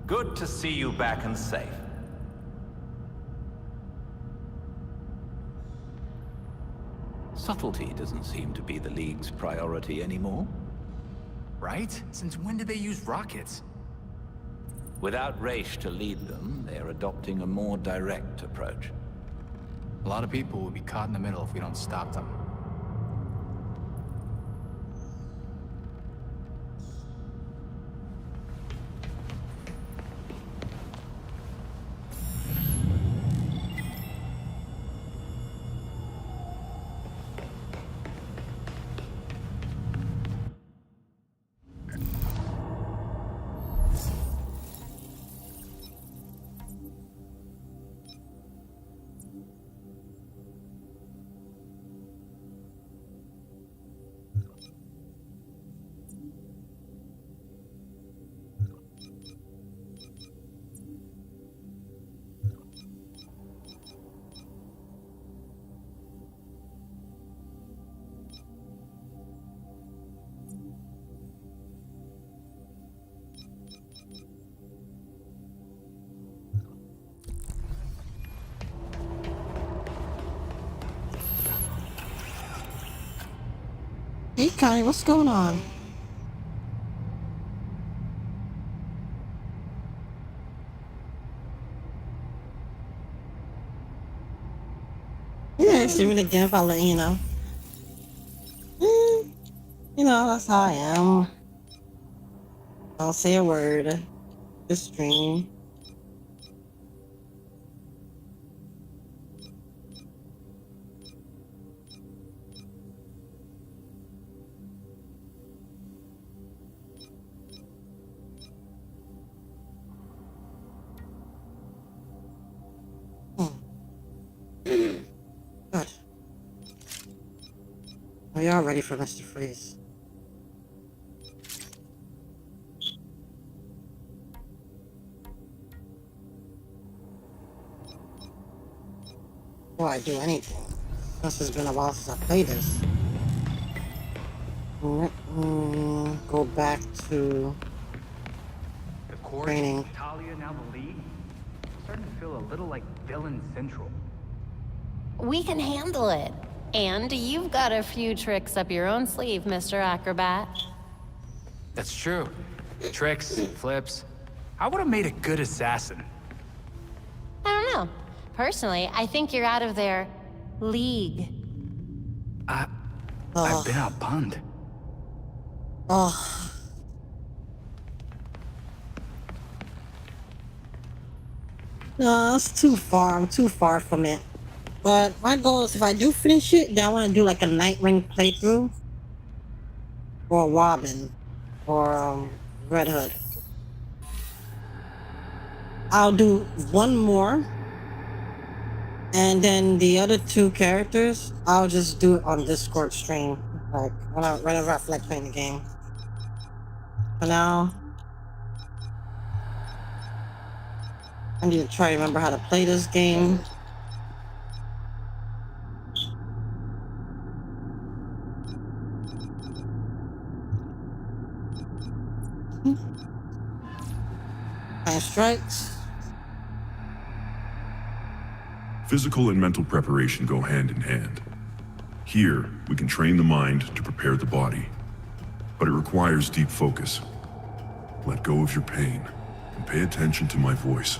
Good to see you back and safe. Subtlety doesn't seem to be the League's priority anymore. Right? Since when did they use rockets? Without Raish to lead them, they are adopting a more direct approach. A lot of people will be caught in the middle if we don't stop them. Hey, Connie, what's going on? Yeah, see me again if I let you know. You know, that's how I am. Don't say a word. Just stream. Good. We are ready for Mr. Freeze. Before I do anything, since it's been a while since I played this, let me go back to The court, training. Talia, now the League. Starting to feel a little like Villain Central. We can handle it. And you've got a few tricks up your own sleeve, Mr. Acrobat. That's true. Tricks, flips. I would have made a good assassin. I don't know. Personally, I think you're out of their league. I've Oh, been outpunned. oh. No, it's too far. I'm too far from it. But my goal is if I do finish it, then I want to do like a Nightwing playthrough. Or Robin. Or Red Hood. I'll do one more. And then the other two characters, I'll just do it on Discord stream. Like, whenever I feel like playing the game. For now, I need to try to remember how to play this game. Nine strikes. Physical and mental preparation go hand in hand. Here, we can train the mind to prepare the body, but it requires deep focus. Let go of your pain and pay attention to my voice.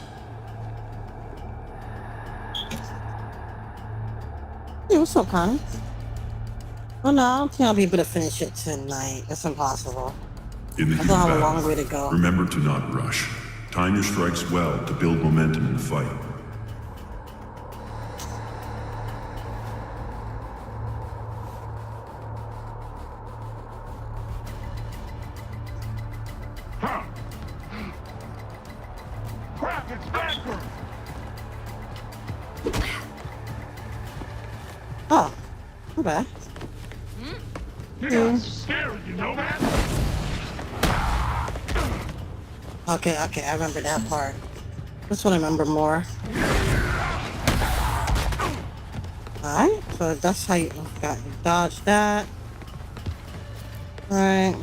Yeah, what's up, Connie? Well, no, I don't think I'll be able to finish it tonight. That's impossible. In the I heat still of have a long battle, way to go. remember to not rush. Time your strikes well to build momentum in the fight. Crap, it's backwards! Oh, too bad. You guys are scary, you know that? Okay, I remember that part. This one I remember more. Alright, so that's how you got dodge that. Alright.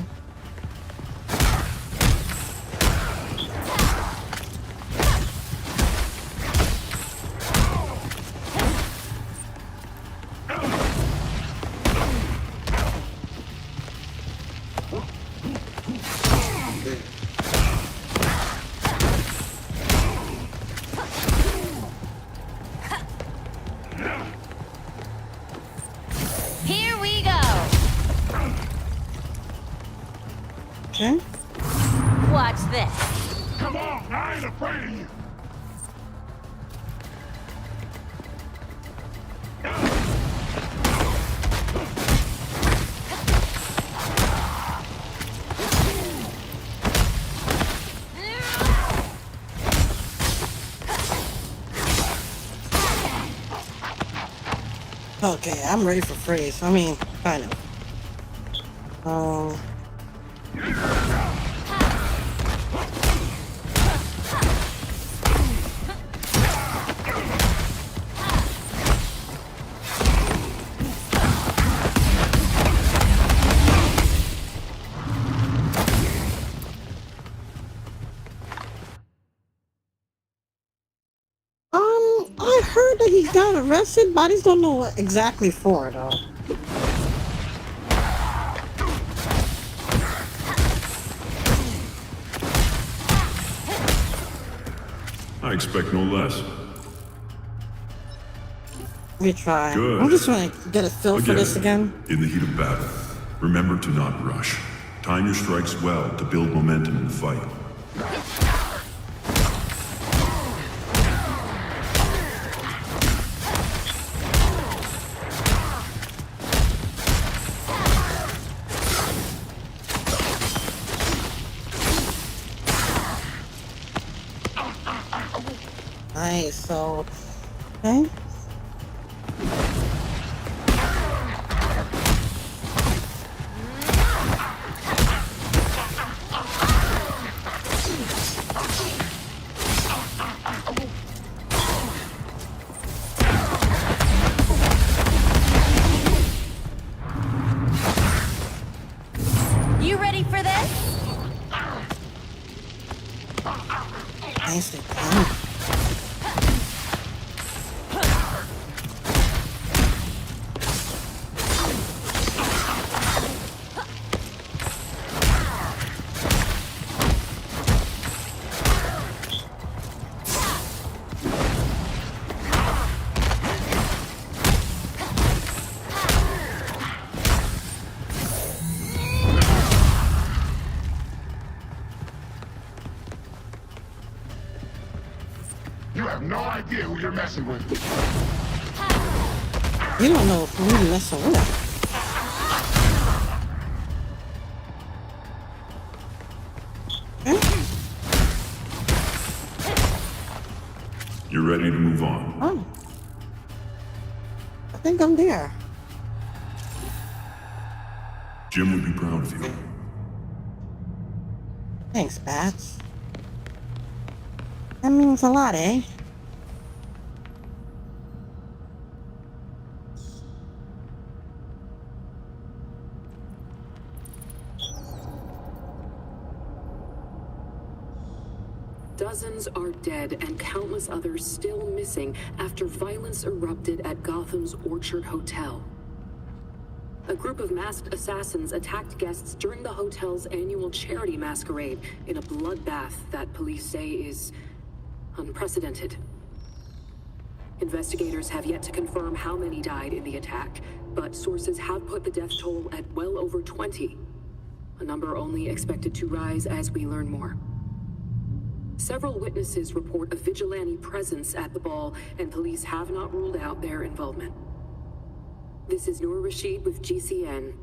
Okay. Watch this. Come on, I ain't afraid of you. Okay, I'm ready for freeze. I mean, kind of. I heard that he got arrested, but I just don't know what exactly for, though. I expect no less. Let me try. Good. I'm just trying to get a feel for this again. In the heat of battle, remember to not rush. Time your strikes well to build momentum in the fight. Nice, so... Okay. You ready for this? Nicely done. You have no idea who you're messing with. You don't know who you're messing with. Okay. You're ready to move on. Oh. I think I'm there. Jim would be proud of you. Thanks, Bats. That means a lot, eh? Dozens are dead and countless others still missing after violence erupted at Gotham's Orchard Hotel. A group of masked assassins attacked guests during the hotel's annual charity masquerade in a bloodbath that police say is unprecedented. Investigators have yet to confirm how many died in the attack, but sources have put the death toll at well over 20, a number only expected to rise as we learn more. Several witnesses report a vigilante presence at the ball, and police have not ruled out their involvement. This is Noor Rashid with GCN.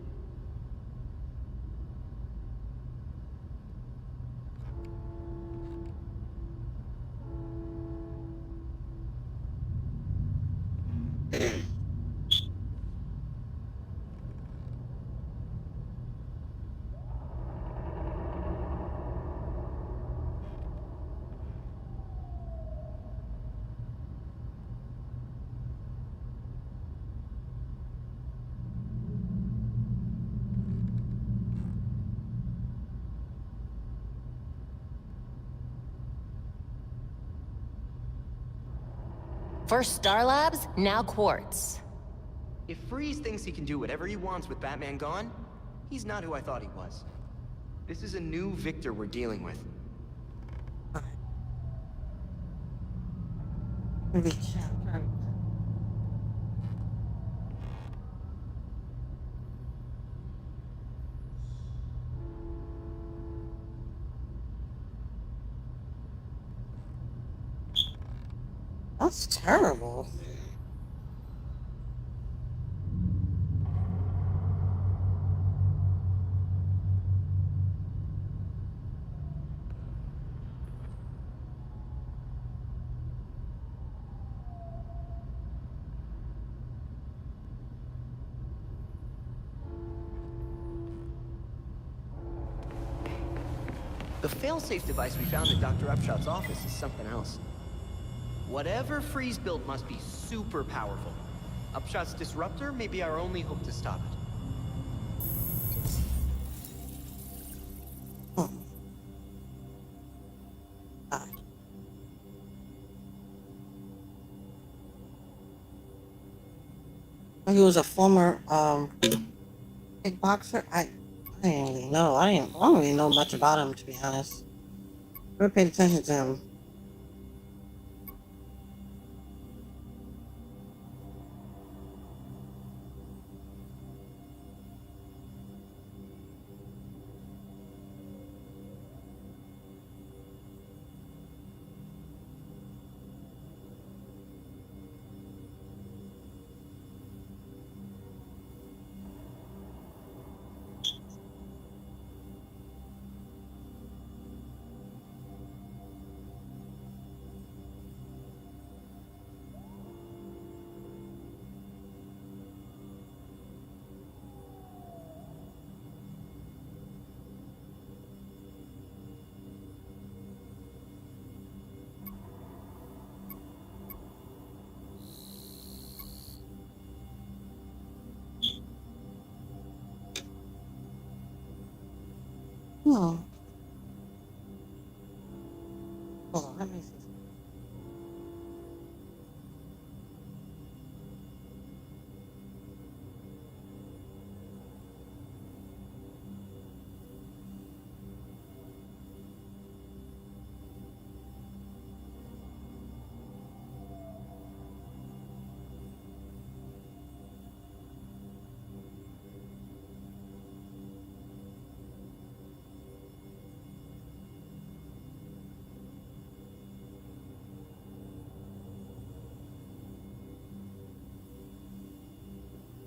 First Star Labs, now Quartz. If Freeze thinks he can do whatever he wants with Batman gone, he's not who I thought he was. This is a new Victor we're dealing with. Maybe. That's terrible. The failsafe device we found in Dr. Upshot's office is something else. Whatever Freeze built must be super powerful. Upshot's disruptor may be our only hope to stop it. God. He was a former kickboxer. I didn't really know. I don't really know much about him, to be honest. Never paid attention to him. Hmm. Hold on, let me see.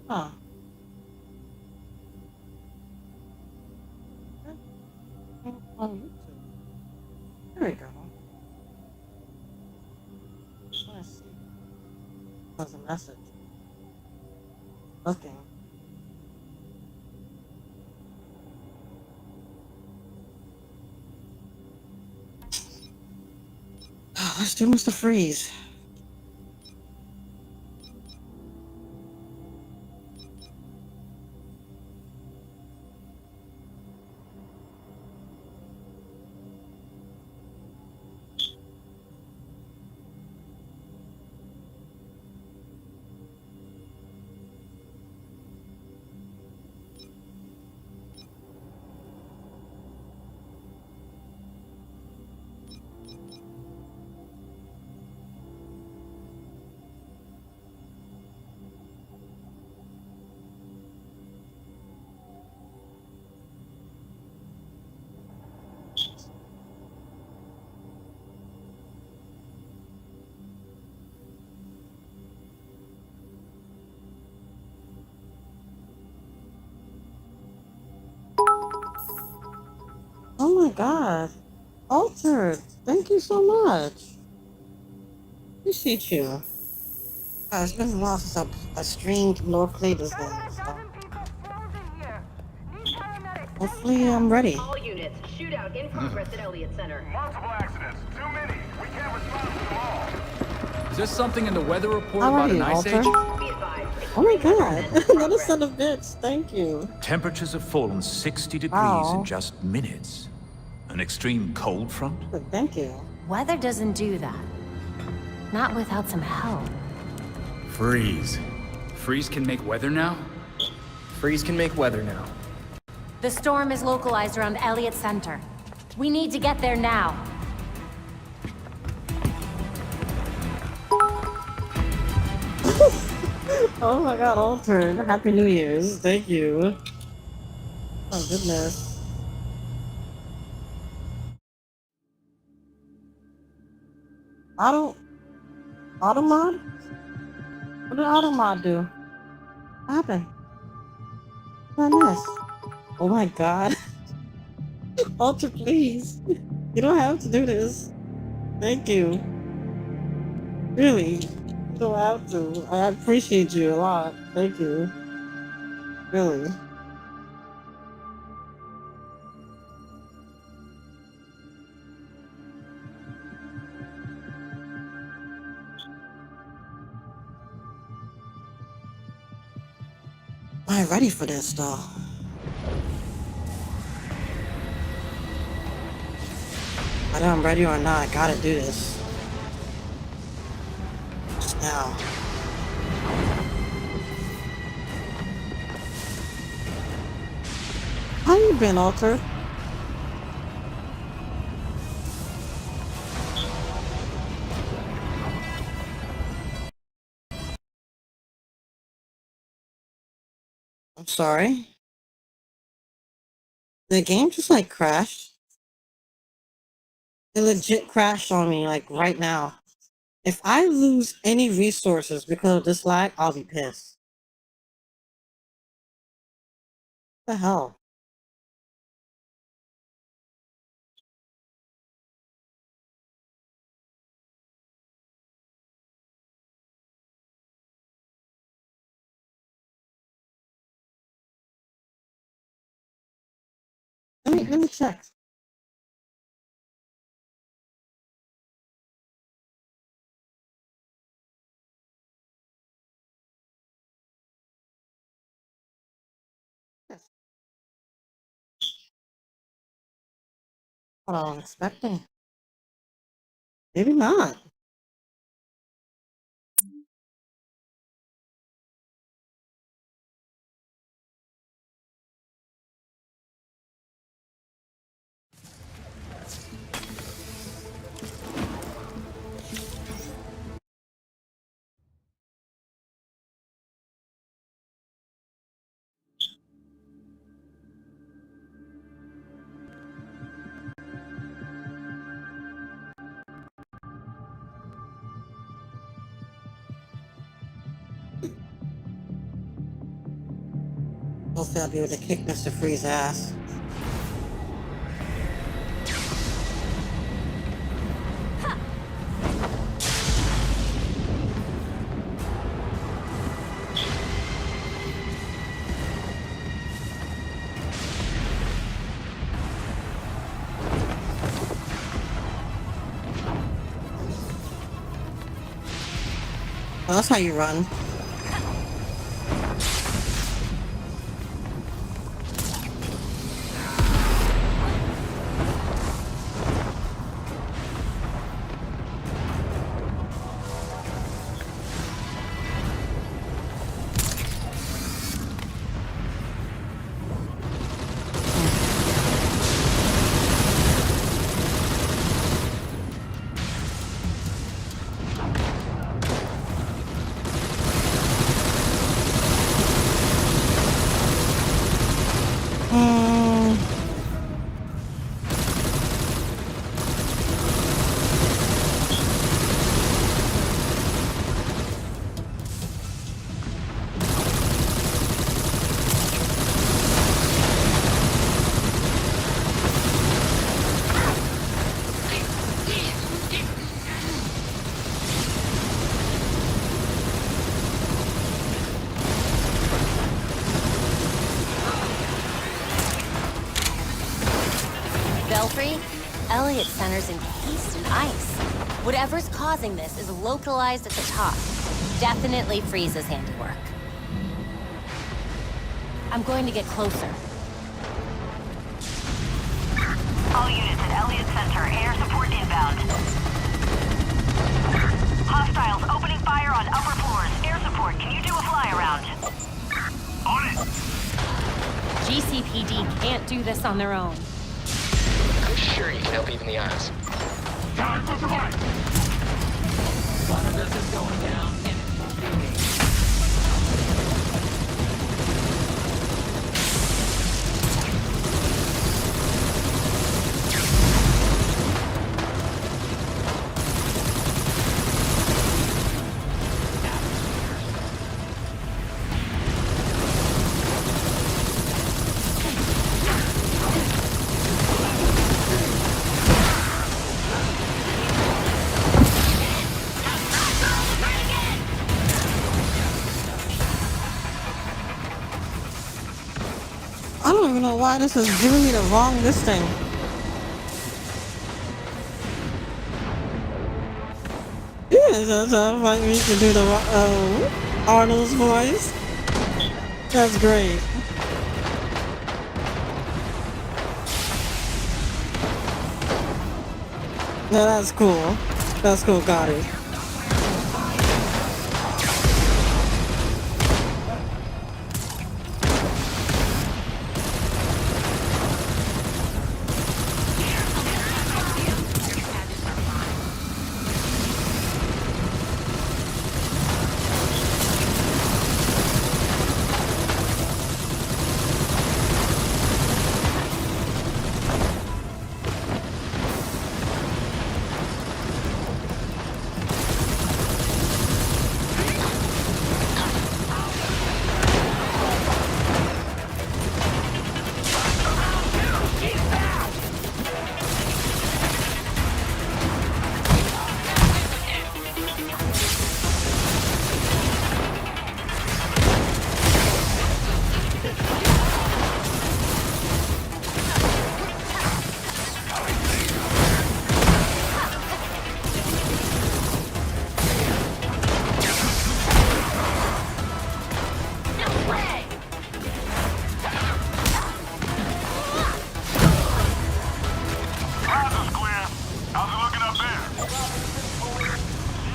Huh. On YouTube. There we go. Let's see. There's a message. Looking. Let's do Mr. Freeze. Oh my God. Altered. Thank you so much. Appreciate you. It's been a while since I streamed nor played this game, so hopefully I'm ready. All units, shootout in progress at Elliott Center. Multiple accidents. Too many. We can't respond to them all. Is there something in the weather report How are about an you, ice Alter? age? Be advised. Oh my God. Another set of bits. Thank you. Temperatures have fallen 60 degrees Wow. in just minutes. An extreme cold front? Thank you. Weather doesn't do that. Not without some help. Freeze. Freeze can make weather now? Freeze can make weather now. The storm is localized around Elliott Center. We need to get there now. Oh my God, Altered. Happy New Year's. Thank you. Oh goodness. I don't Automod? What did Automod do? What happened? What did I miss? Oh my god. Alter, please. You don't have to do this. Thank you. Really. You don't have to. I appreciate you a lot. Thank you. Really. Am I ready for this though? Whether I'm ready or not, I gotta do this. Just now. How you been, Alter? I'm sorry. The game just like crashed. It legit crashed on me like right now. If I lose any resources because of this lag, I'll be pissed. What the hell? Let me check. Yes. What I was expecting. Maybe not. Hopefully I'll be able to kick Mr. Free's ass. Well, that's how you run. Belfry, Elliott Center's encased in ice. Whatever's causing this is localized at the top. Definitely Freeze's handiwork. I'm going to get closer. All units at Elliott Center, air support inbound. Hostiles opening fire on upper floors. Air support, can you do a fly around? On it! GCPD can't do this on their own. I'm sure you can help even the odds. Time for survival! One of us is going down in it. know why this is giving me the wrong this thing. Yeah, that's like me to do the Arnold's voice. That's great. Yeah, that's cool. That's cool, got it.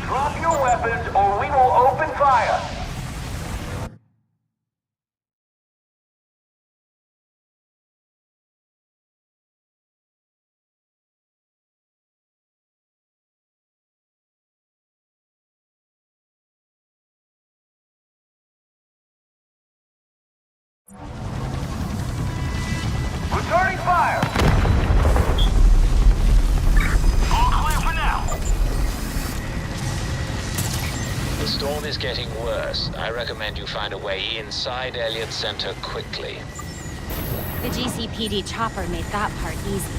Drop your weapons or we will open fire. Returning fire. All clear for now. The storm is getting worse. I recommend you find a way inside Elliott Center quickly. The GCPD chopper made that part easy.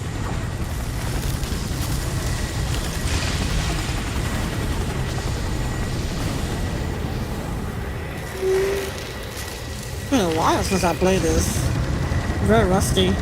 It's been a while since I played this. Very rusty.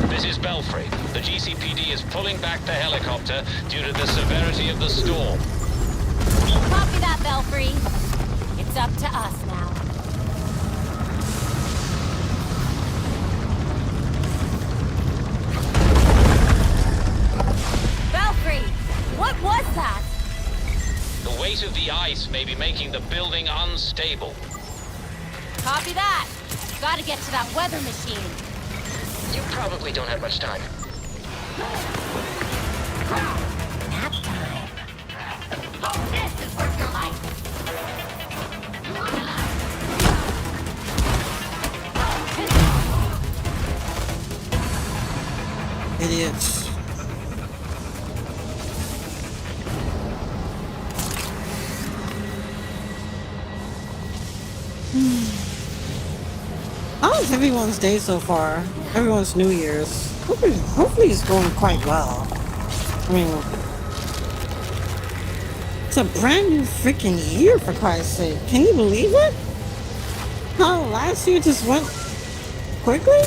This is Belfry. The GCPD is pulling back the helicopter due to the severity of the storm. Copy that, Belfry. It's up to us now. weight of the ice may be making the building unstable. Copy that. Gotta get to that weather machine. You probably don't have much time. Nap time. Oh, this is worth your life. Idiots. How's everyone's day so far? Everyone's New Year's. Hopefully it's going quite well. I mean, it's a brand new freaking year, for Christ's sake. Can you believe it? How last year just went quickly?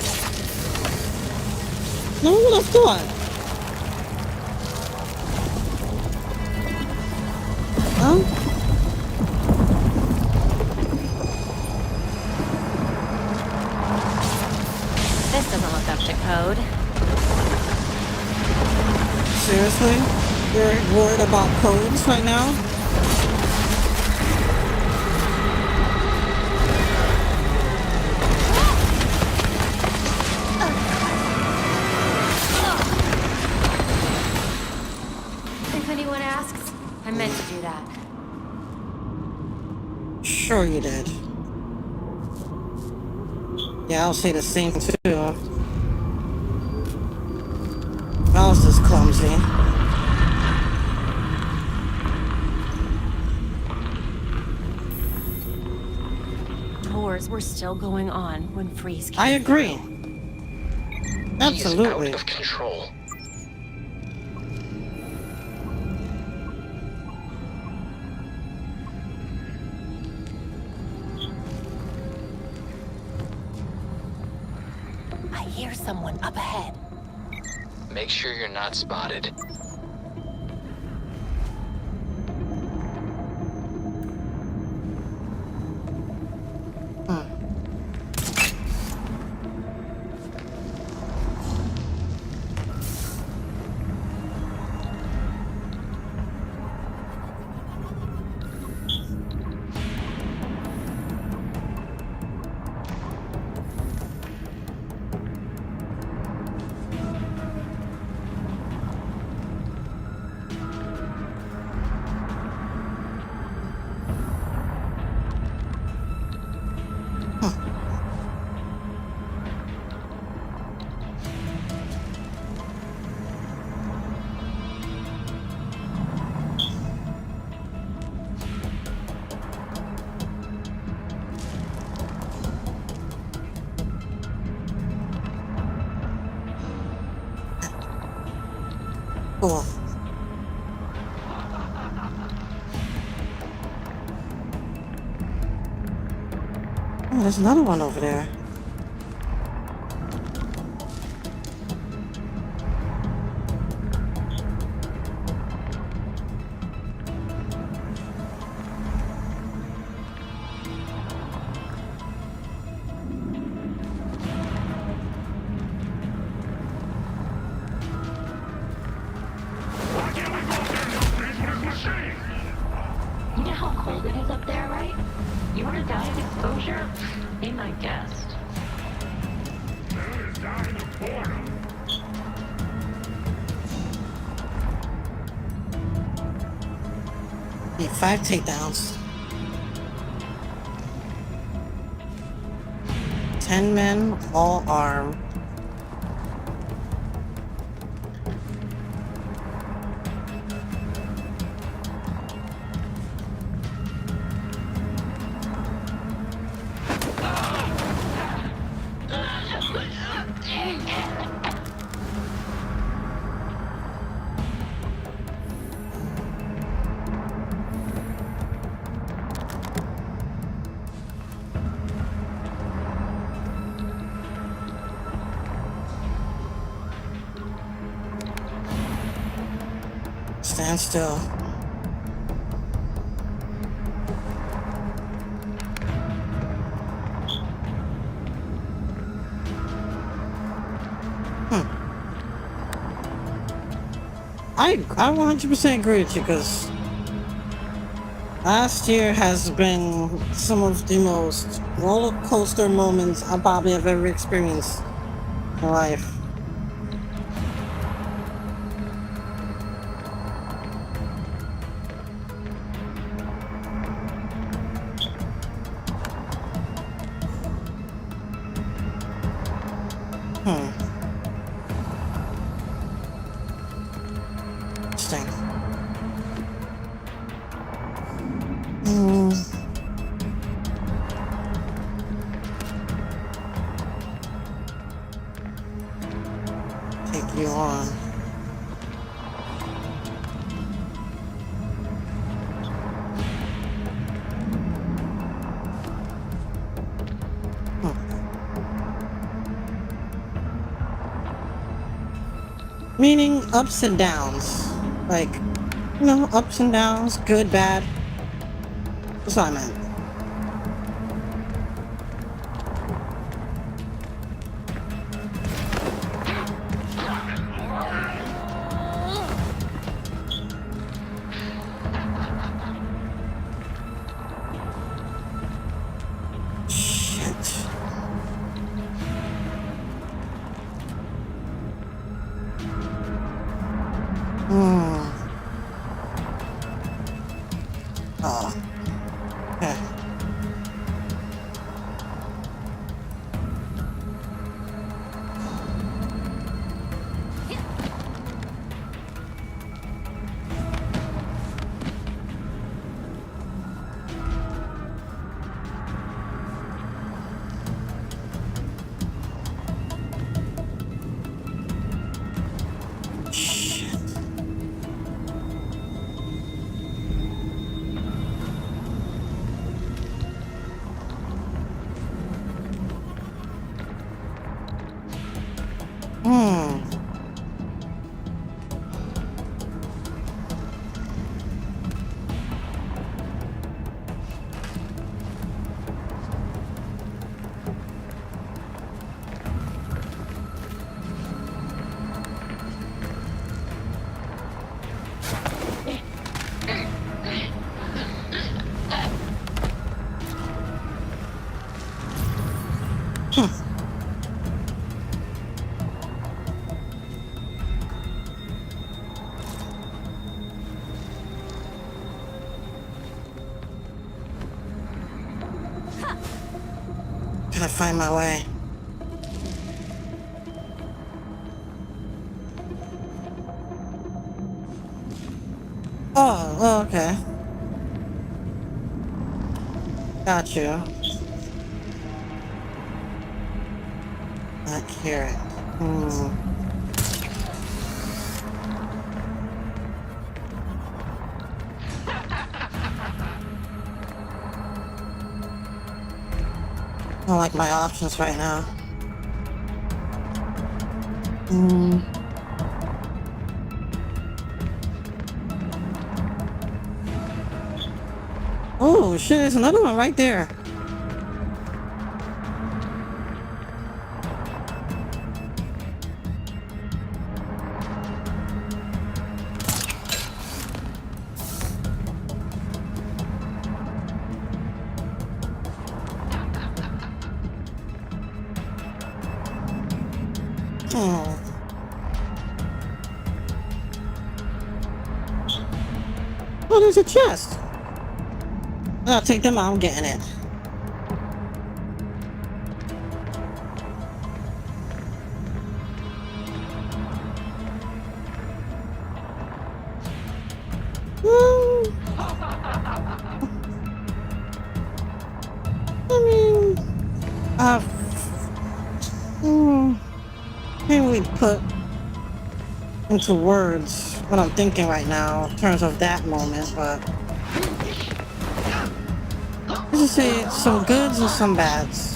No one would have thought. Huh? This doesn't look up to code. Seriously? You're worried about codes right now? If anyone asks, I meant to do that. Sure you did. Yeah, I'll say the same too. I was just clumsy. Tours were still going on when Freeze came. I agree. Absolutely. He's out of control. I hear someone up ahead. Make sure you're not spotted. Cool. Oh, there's another one over there. Why can't we go there and help finish what it's machine? You know how cold it is up there, right? You want to die of exposure? Be my guest. They're dying of boredom. Need 5 takedowns. 10 men, all armed. Stand still. I 100% agree with you, because Last year has been some of the most roller coaster moments I probably have ever experienced in my life. Interesting. Take you on. Meaning ups and downs. Like, ups and downs, good, bad. That's what I meant. Oh. Okay. Gotta find my way. Oh, okay. Got you. Not carrot. I don't like my options right now. Oh shit, there's another one right there. Oh, there's a chest. I'll take them out, I'm getting it. Can't really put into words what I'm thinking right now in terms of that moment, but let's just say some goods and some bads.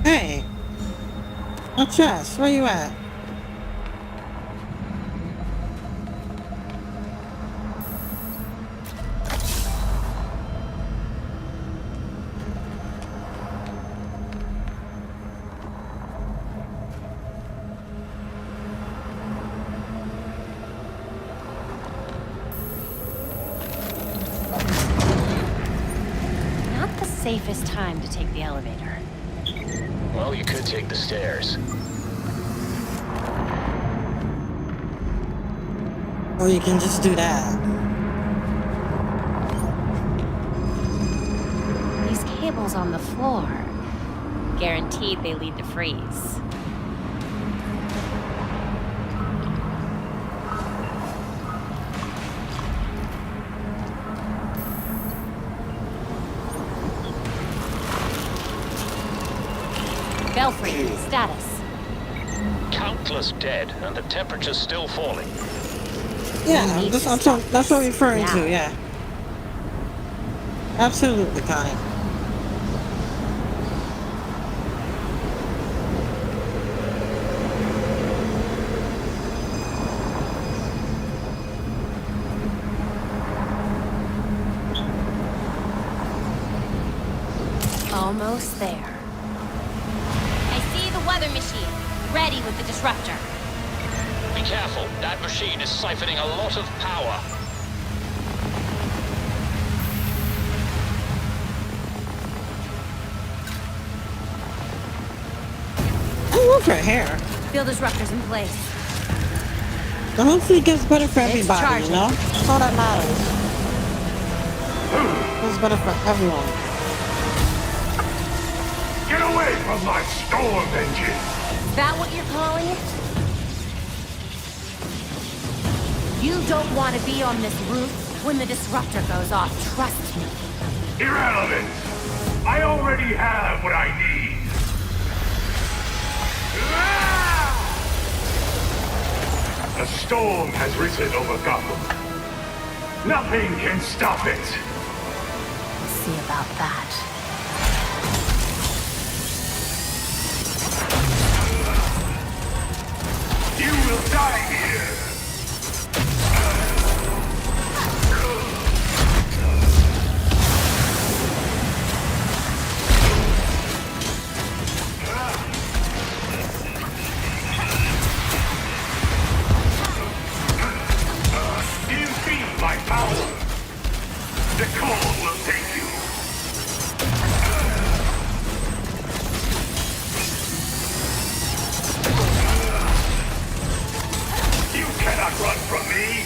Hey, a chest. Where you at? Not the safest time to take the elevator. Well, you could take the stairs. Or you can just do that. These cables on the floor. Guaranteed they lead to freeze. Belfry, status. Countless dead, and the temperature's still falling. Yeah, need that's to what stop that's what I'm this referring now. to, yeah. Absolutely, Connie. Almost there. I see the weather machine. Ready with the disruptor. Be careful, that machine is siphoning a lot of power. I love her hair. Field disruptor's in place. So hopefully it gets better for It's everybody, you charging. know? That's all that matters. It's better for everyone. Get away from my storm engine! That what you're calling it? You don't want to be on this roof when the disruptor goes off, trust me. Irrelevant! I already have what I need! A storm has risen over Gotham. Nothing can stop it! We'll see about that. You will die here! Do you feel my power? The cold will take you. You cannot run from me!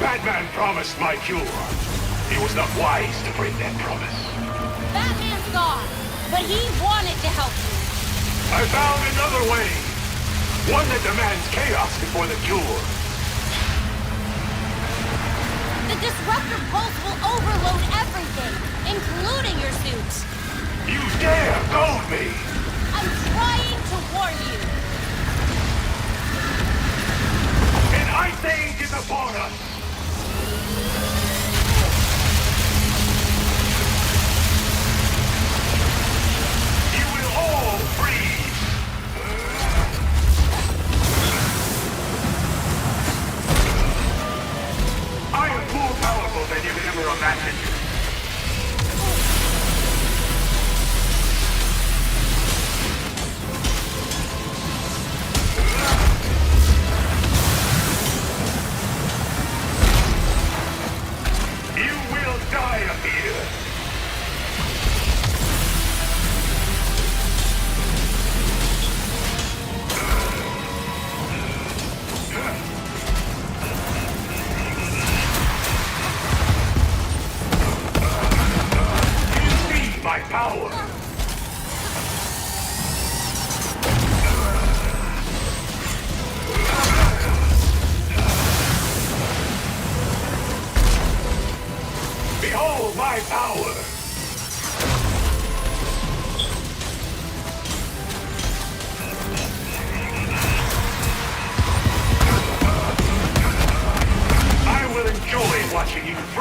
Batman promised my cure. He was not wise to break that promise. Batman's gone, but he wanted to help you. I found another way. One that demands chaos before the cure. The disruptor pulse will overload everything, including your suit. You dare goad me! I'm trying to warn you. An ice age is upon us! You will all freeze! I am more powerful than you could ever imagine. You will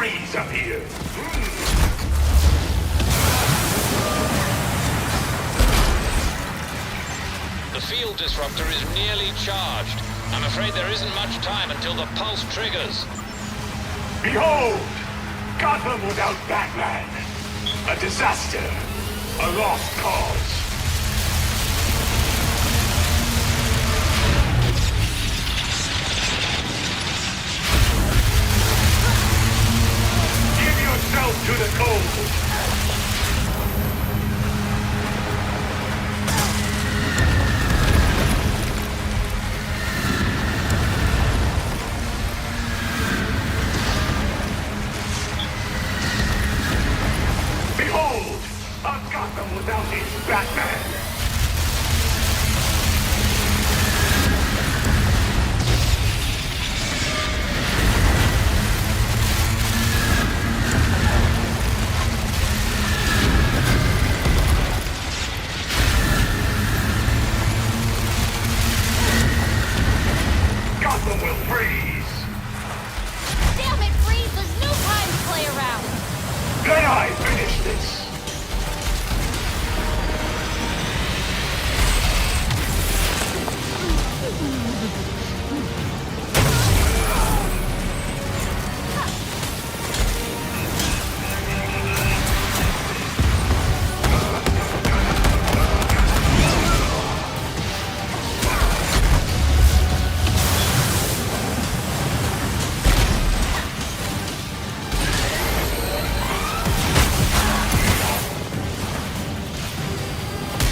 Freeze appeared. The field disruptor is nearly charged. I'm afraid there isn't much time until the pulse triggers. Behold! Gotham without Batman. A disaster. A lost cause. Give yourself to the cold. Behold! A Gotham without its Batman! Gotham will freeze! Damn it, Freeze! There's no time to play around! Let I finish this!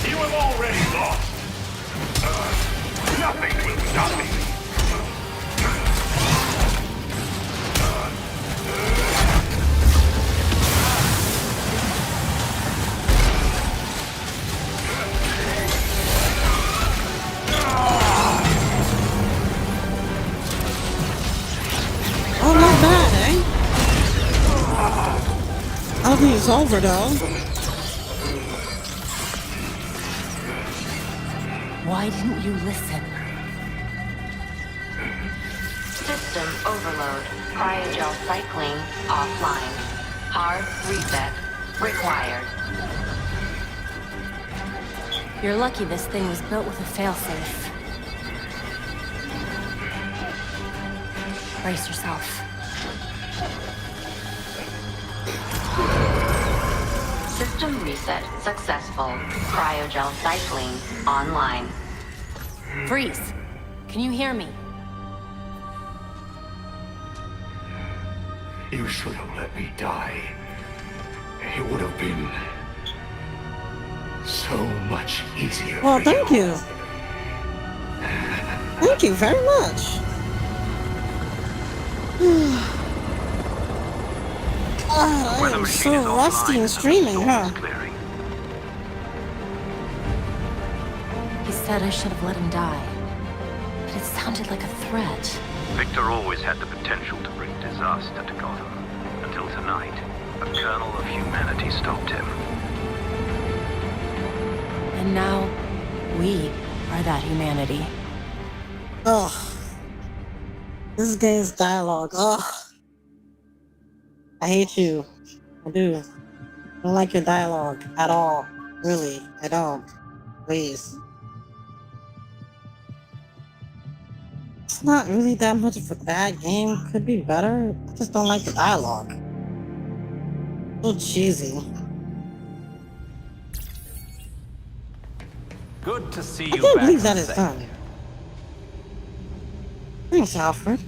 You have already lost. Nothing will stop me. Oh, not bad, eh? I don't think it's over, though. Why didn't you listen? System overload. Cryogel cycling offline. Hard reset required. You're lucky this thing was built with a failsafe. Brace yourself. System reset successful. Cryogel cycling online. Freeze! Can you hear me? You should have let me die. It would have been so much easier. Well, for thank you. Thank you very much. God, I am so rusty and streaming, huh? He said I should have let him die. But it sounded like a threat. Victor always had the potential to bring disaster to Gotham. Until tonight, a kernel of humanity stopped him. And now, we are that humanity. Ugh. This game's dialogue. Ugh. I hate you. I do. I don't like your dialogue at all. Really, I don't. Please. It's not really that much of a bad game. Could be better. I just don't like the dialogue. So cheesy. Good to see I you can't back believe that on is set. done. Thanks, Alfred.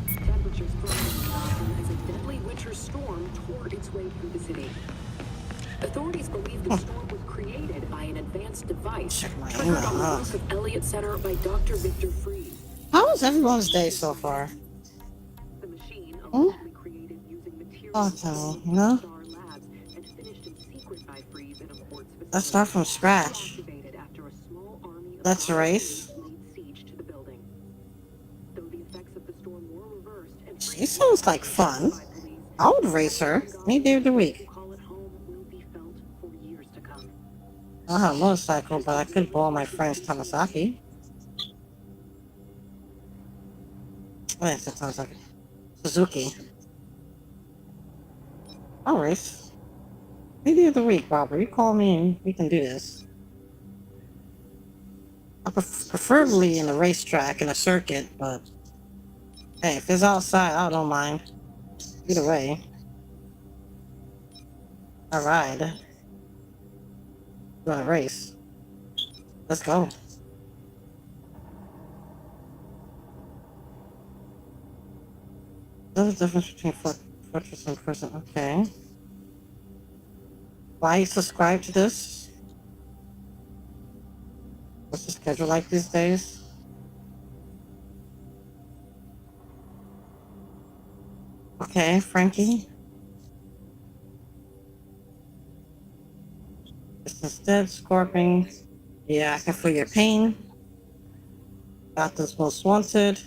Temperatures falling as a deadly winter storm tore its way through the city. Authorities believe the storm was created by an advanced device Check my triggered on the email. roof of Elliott Center by Dr. Victor Freeze. How was everyone's day so far? The machine Hmm? allegedly created using materials Okay, you know? Star Labs and finished in secret by Freeze in a quartz facility. Let's start from scratch. Activated after a small army of Let's race. laid siege to the building. Though the effects of the storm were reversed and She sounds like fun. I would race her any day of the week. call it home will be felt for years to come. I don't have a motorcycle, but I could borrow my friend's Tamasaki. Wait, it's a Tamasaki. Suzuki. I'll race. Maybe of the week, Robert. You call me and we can do this. Preferably in a racetrack, in a circuit, but hey, if it's outside, I don't mind. Either way. Alright. We're gonna race. Let's go. What's the difference between fortress and prison? Okay. Why you subscribe to this? What's the schedule like these days? Okay, Frankie. Just instead, Scorpion. Yeah, I can feel your pain. Gotham's most wanted.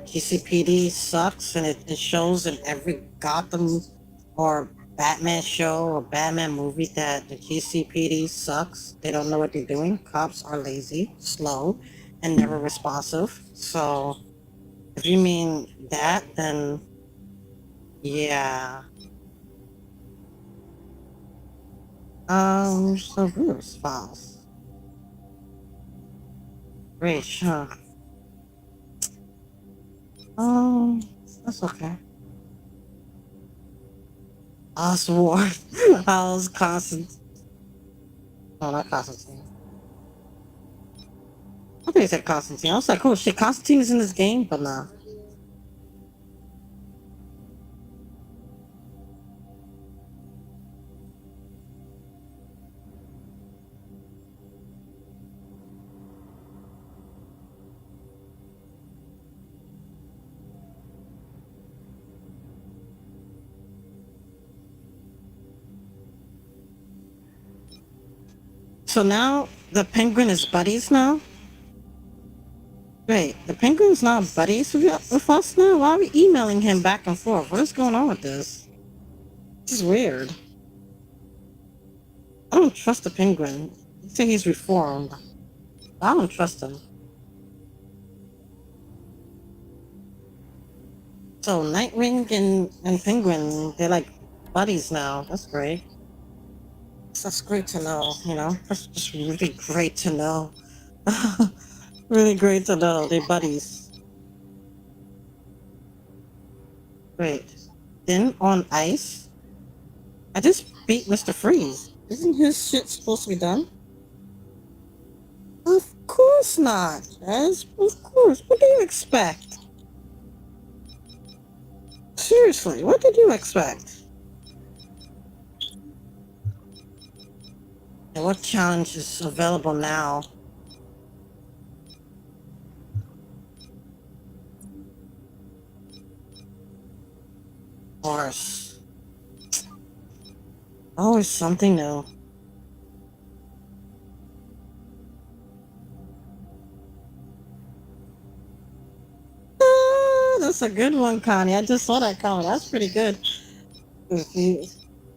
GCPD sucks, and it shows in every Gotham or Batman show or Batman movie that the GCPD sucks. They don't know what they're doing. Cops are lazy, slow, and never responsive. So, if you mean that, then yeah. So Bruce files. Great, huh? That's okay. Oswald. How's Constantine? Oh, not Constantine. I think he said Constantine. I was like, oh shit, Constantine is in this game, but nah. So now the Penguin is buddies now? Wait, the Penguin's not buddies with us now? Why are we emailing him back and forth? What is going on with this? This is weird. I don't trust the Penguin. You say he's reformed. I don't trust him. So Nightwing and Penguin, they're like buddies now. That's great. That's great to know, you know? That's just really great to know. Really great to know. They're buddies. Great. Then on ice, I just beat Mr. Freeze. Isn't his shit supposed to be done? Of course not, Jazz. Of course. What do you expect? Seriously, what did you expect? And what challenge is available now? Of course. Always something new. That's a good one, Connie. I just saw that comment. That's pretty good. If you,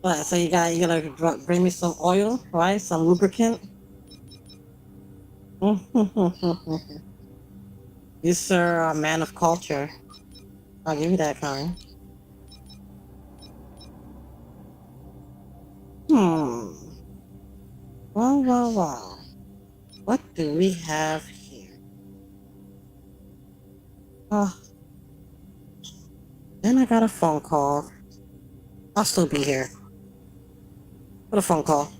what, so you gotta bring me some oil, right? Some lubricant. You, sir, are a man of culture. I'll give you that, Connie. Well. What do we have here? Oh, then I got a phone call. I'll still be here. What a phone call.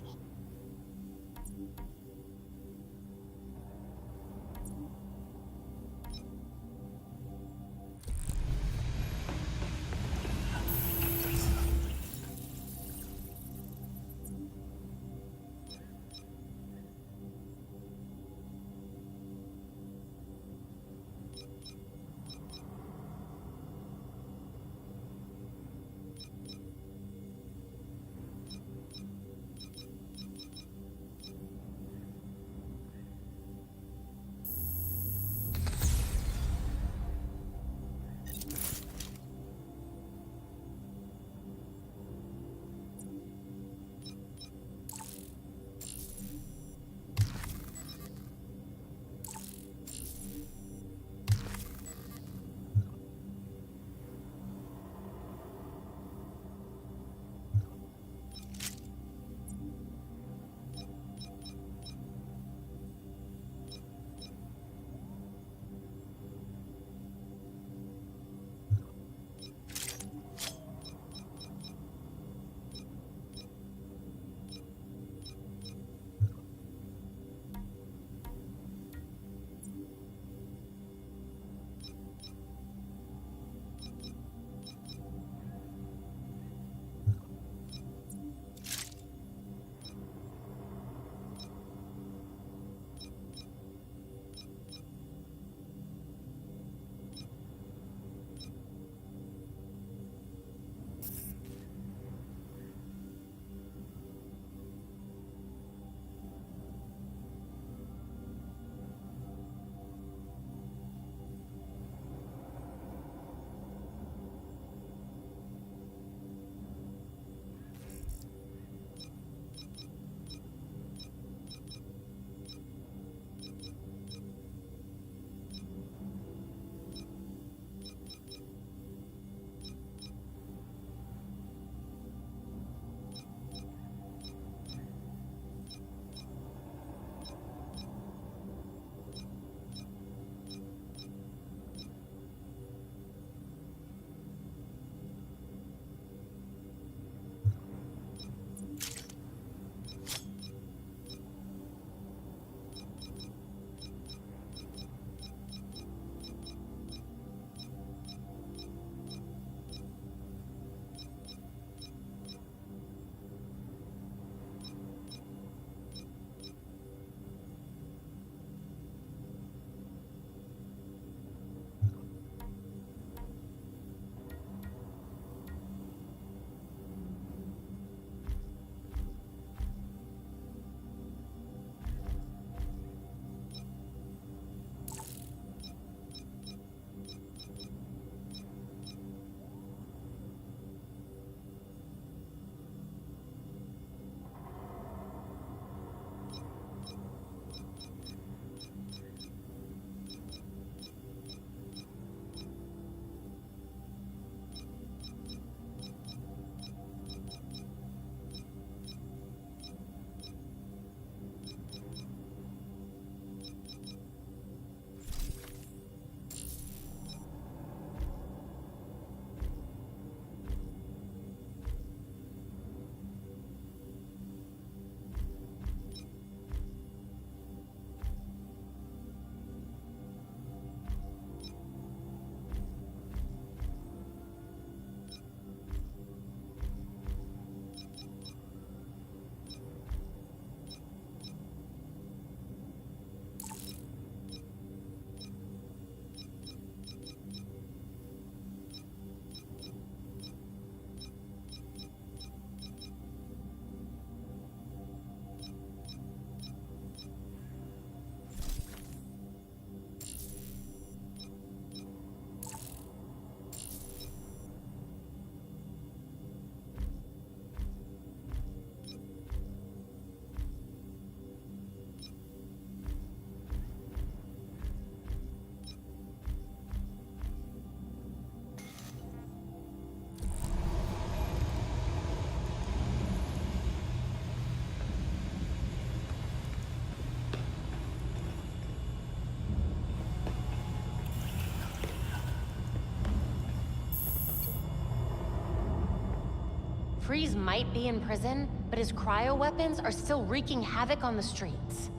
Freeze might be in prison, but his cryo weapons are still wreaking havoc on the streets.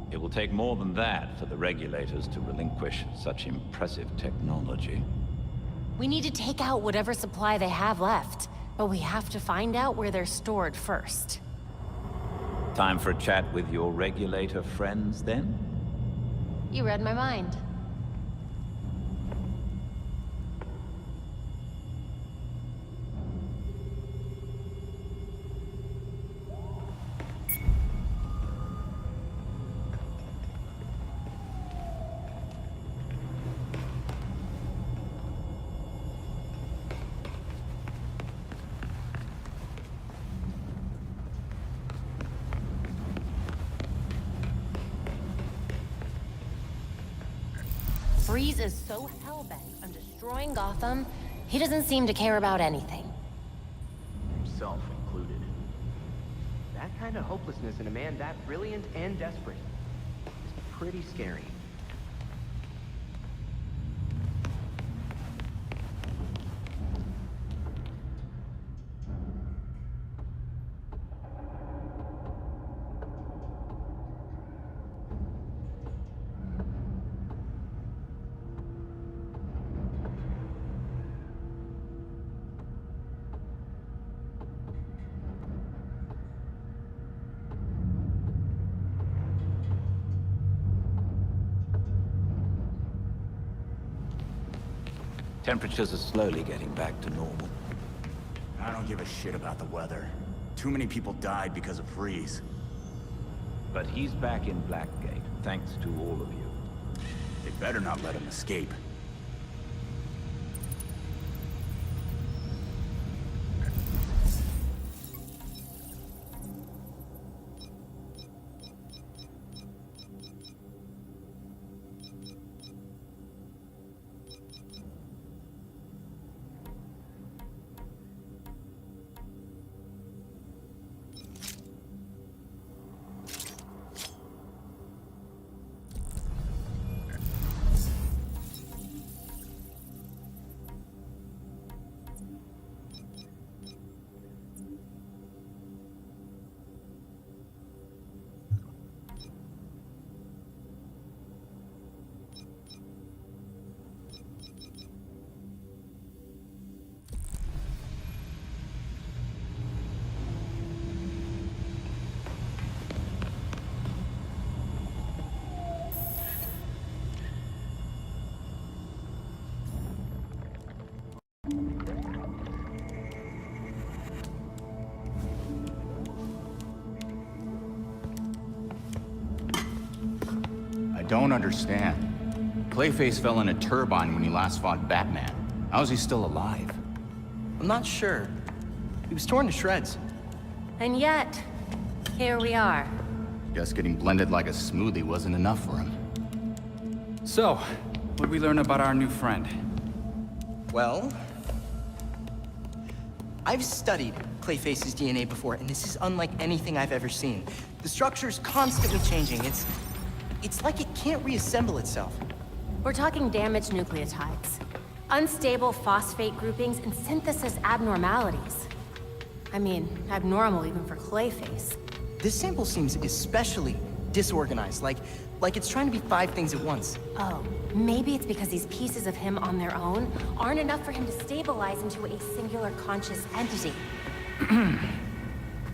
It will take more than that for the regulators to relinquish such impressive technology. We need to take out whatever supply they have left, but we have to find out where they're stored first. Time for a chat with your regulator friends, then? You read my mind. Freeze is so hellbent on destroying Gotham, he doesn't seem to care about anything. Himself included. That kind of hopelessness in a man that brilliant and desperate is pretty scary. Temperatures are slowly getting back to normal. I don't give a shit about the weather. Too many people died because of Freeze. But he's back in Blackgate, thanks to all of you. They better not let him escape. Don't understand. Clayface fell in a turbine when he last fought Batman. How is he still alive? I'm not sure. He was torn to shreds. And yet, here we are. Guess getting blended like a smoothie wasn't enough for him. So, what'd we learn about our new friend? Well, I've studied Clayface's DNA before, and this is unlike anything I've ever seen. The structure's constantly changing. It's like it can't reassemble itself. We're talking damaged nucleotides, unstable phosphate groupings, and synthesis abnormalities. I mean, abnormal even for Clayface. This sample seems especially disorganized, like it's trying to be 5 things at once. Oh, maybe it's because these pieces of him on their own aren't enough for him to stabilize into a singular conscious entity. You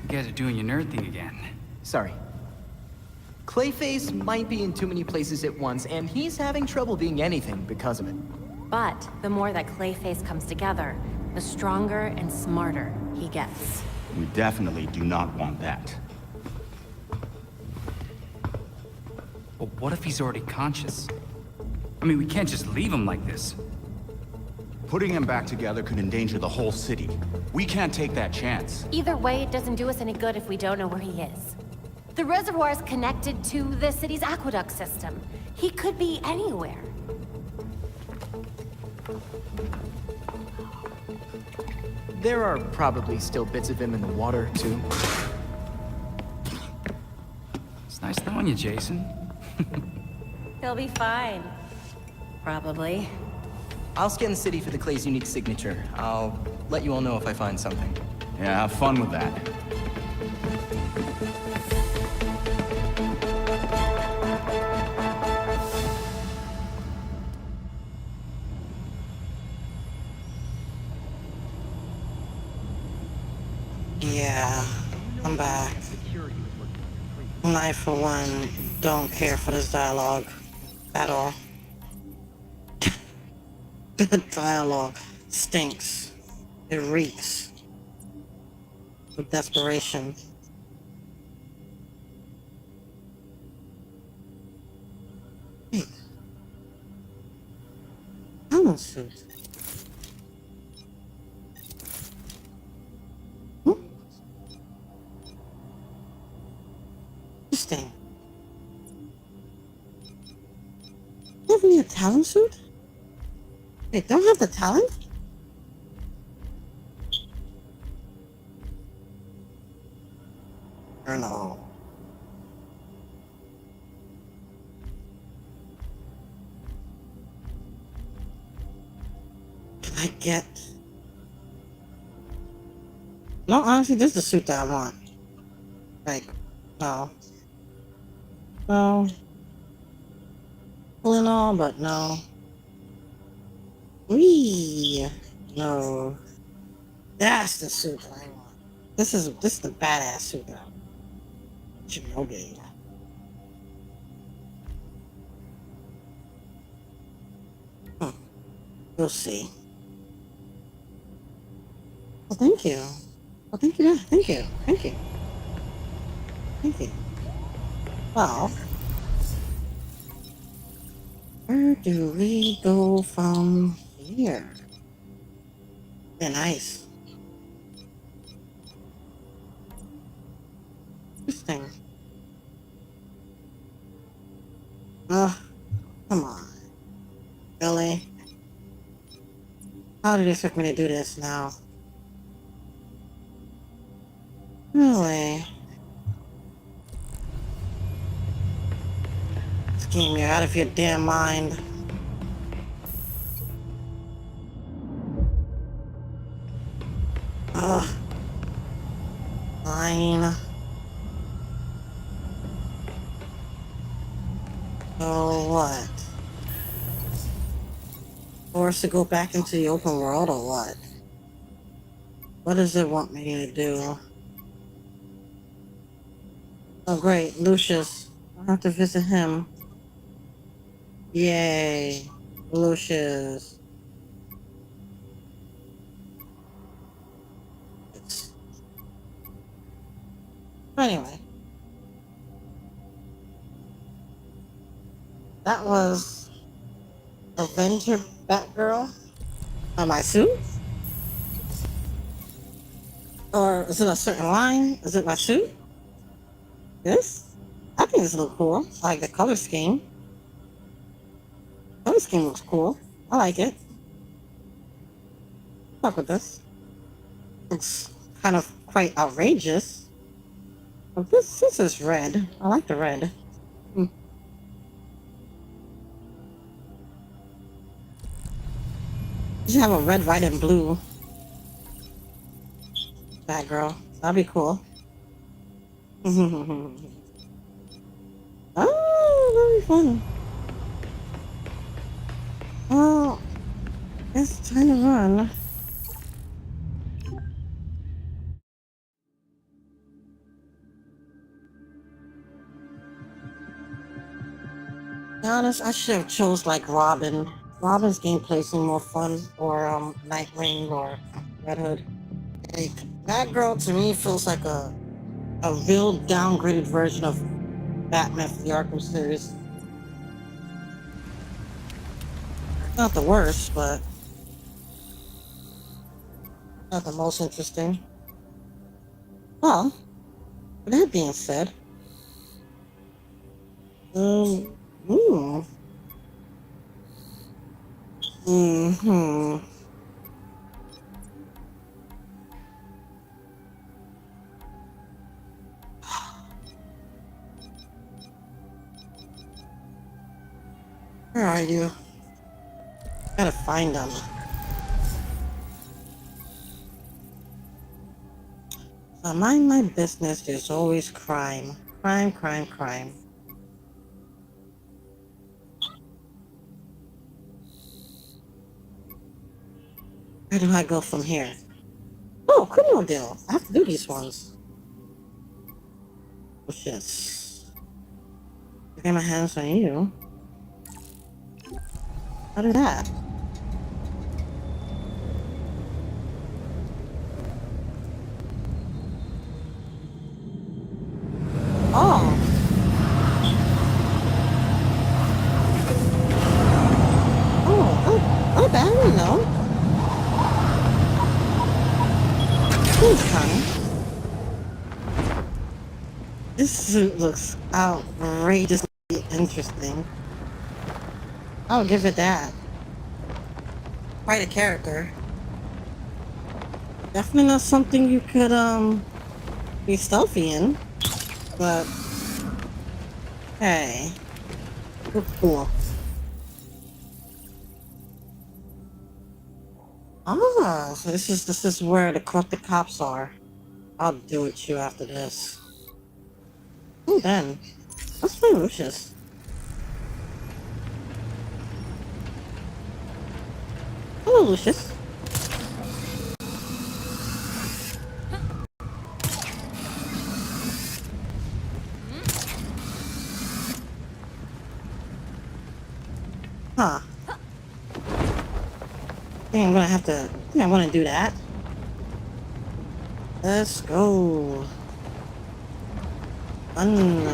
guys are doing your nerd thing again. Sorry. Clayface might be in too many places at once, and he's having trouble being anything because of it. But the more that Clayface comes together, the stronger and smarter he gets. We definitely do not want that. But what if he's already conscious? I mean, we can't just leave him like this. Putting him back together could endanger the whole city. We can't take that chance. Either way, it doesn't do us any good if we don't know where he is. The reservoir is connected to the city's aqueduct system. He could be anywhere. There are probably still bits of him in the water, too. It's nice knowing you, Jason. He'll be fine. Probably. I'll scan the city for the Clay's unique signature. I'll let you all know if I find something. Yeah, have fun with that. Yeah, I'm back. And I, for one, don't care for this dialogue at all. The dialogue stinks. It reeks with desperation. Hey, Talon suit. Interesting. Give me a Talon suit? Wait, don't have the talent? Or no? Can I get... No, honestly, this is the suit that I want. Like, no. No. Cool and all, but no. Wee! No. That's the suit that I want. This is the badass suit that I want. Shinobi. We'll see. Well, thank you. Well, thank you. Thank you. Thank you. Thank you. Well, where do we go from here? They're nice. Interesting. Come on. Really? How did you expect me to do this now? Really? Scheme, you're out of your damn mind. Ugh. Fine. So what? Forced to go back into the open world or what? What does it want me to do? Oh great, Lucius. I'll have to visit him. Yay. Lucius. Anyway. That was Avenger Batgirl on my suit? Or is it a certain line? Is it my suit? This? I think this looks cool. I like the color scheme. Color scheme looks cool. I like it. Fuck with this. It's kind of quite outrageous. But this is red. I like the red. You should have a red, white, and blue Batgirl. That'd be cool. Oh, that'd be fun. Well, it's time to run. To be honest, I should have chose like Robin. Robin's gameplay seemed more fun, or Nightwing, or Red Hood. Like, Batgirl to me feels like a real downgraded version of Batman from the Arkham series. Not the worst, but not the most interesting. Well, with that being said, Where are you? Gotta find them. I mind my business, there's always crime. Crime, crime, crime. Where do I go from here? Oh, criminal deal. I have to do these ones. Oh shit. Get my hands on you. How do that? Oh. Oh, not bad, you know. Thanks, honey. This suit looks outrageously interesting. I'll give it that. Quite a character. Definitely not something you could, be stealthy in. But, hey. Looks cool. Ah, so this is where the cops are. I'll do with you after this. Ooh, then. Let's play Lucius. Hello, Lucius. Huh. I think I'm gonna do that. Let's go. Fun.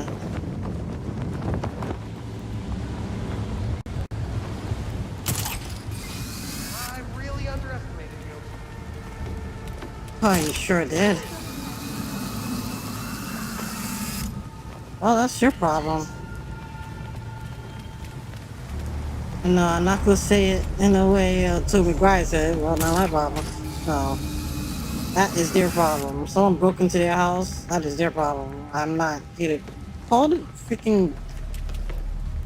I really underestimated you. Oh, you sure did. Well, that's your problem. No, I'm not gonna say it in a way Toby Maguire said. Well, not my problem. No, that is their problem. If someone broke into their house, that is their problem. I'm not here to call the freaking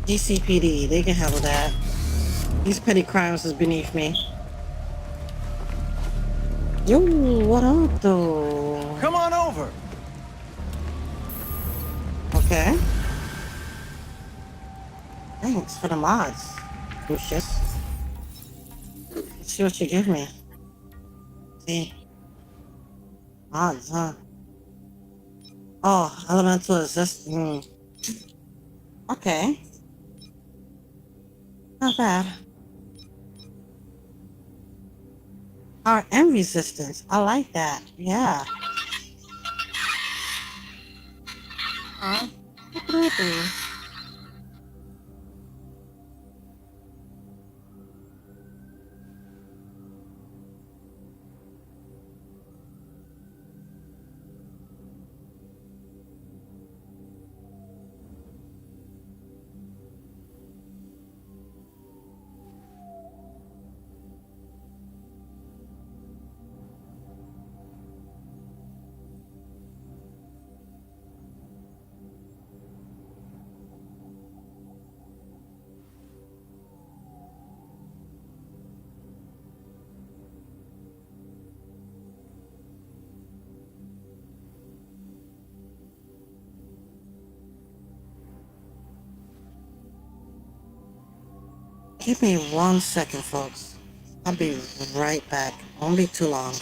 GCPD. They can handle that. These petty crimes is beneath me. Yo, what up, though? Come on over. Okay. Thanks for the mods, Lucius. Let's see what you give me. See? Mods, huh? Oh, elemental assist. Okay. Not bad. Power and resistance. I like that. Yeah. Huh? What do I do? Give me 1 second, folks. I'll be right back. Won't be too long.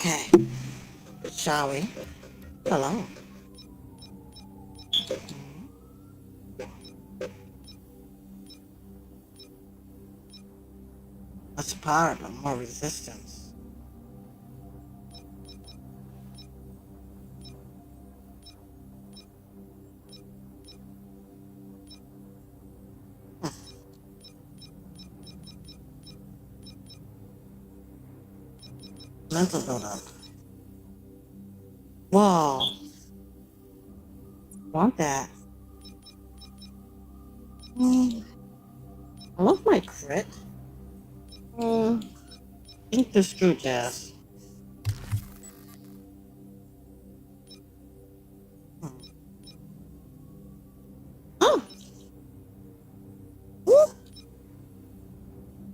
Okay. Shall we? Hello. Less power, but more resistance. Mental buildup. Whoa. Want that? I love my crit. Think this through, Jazz. Oh! Woo!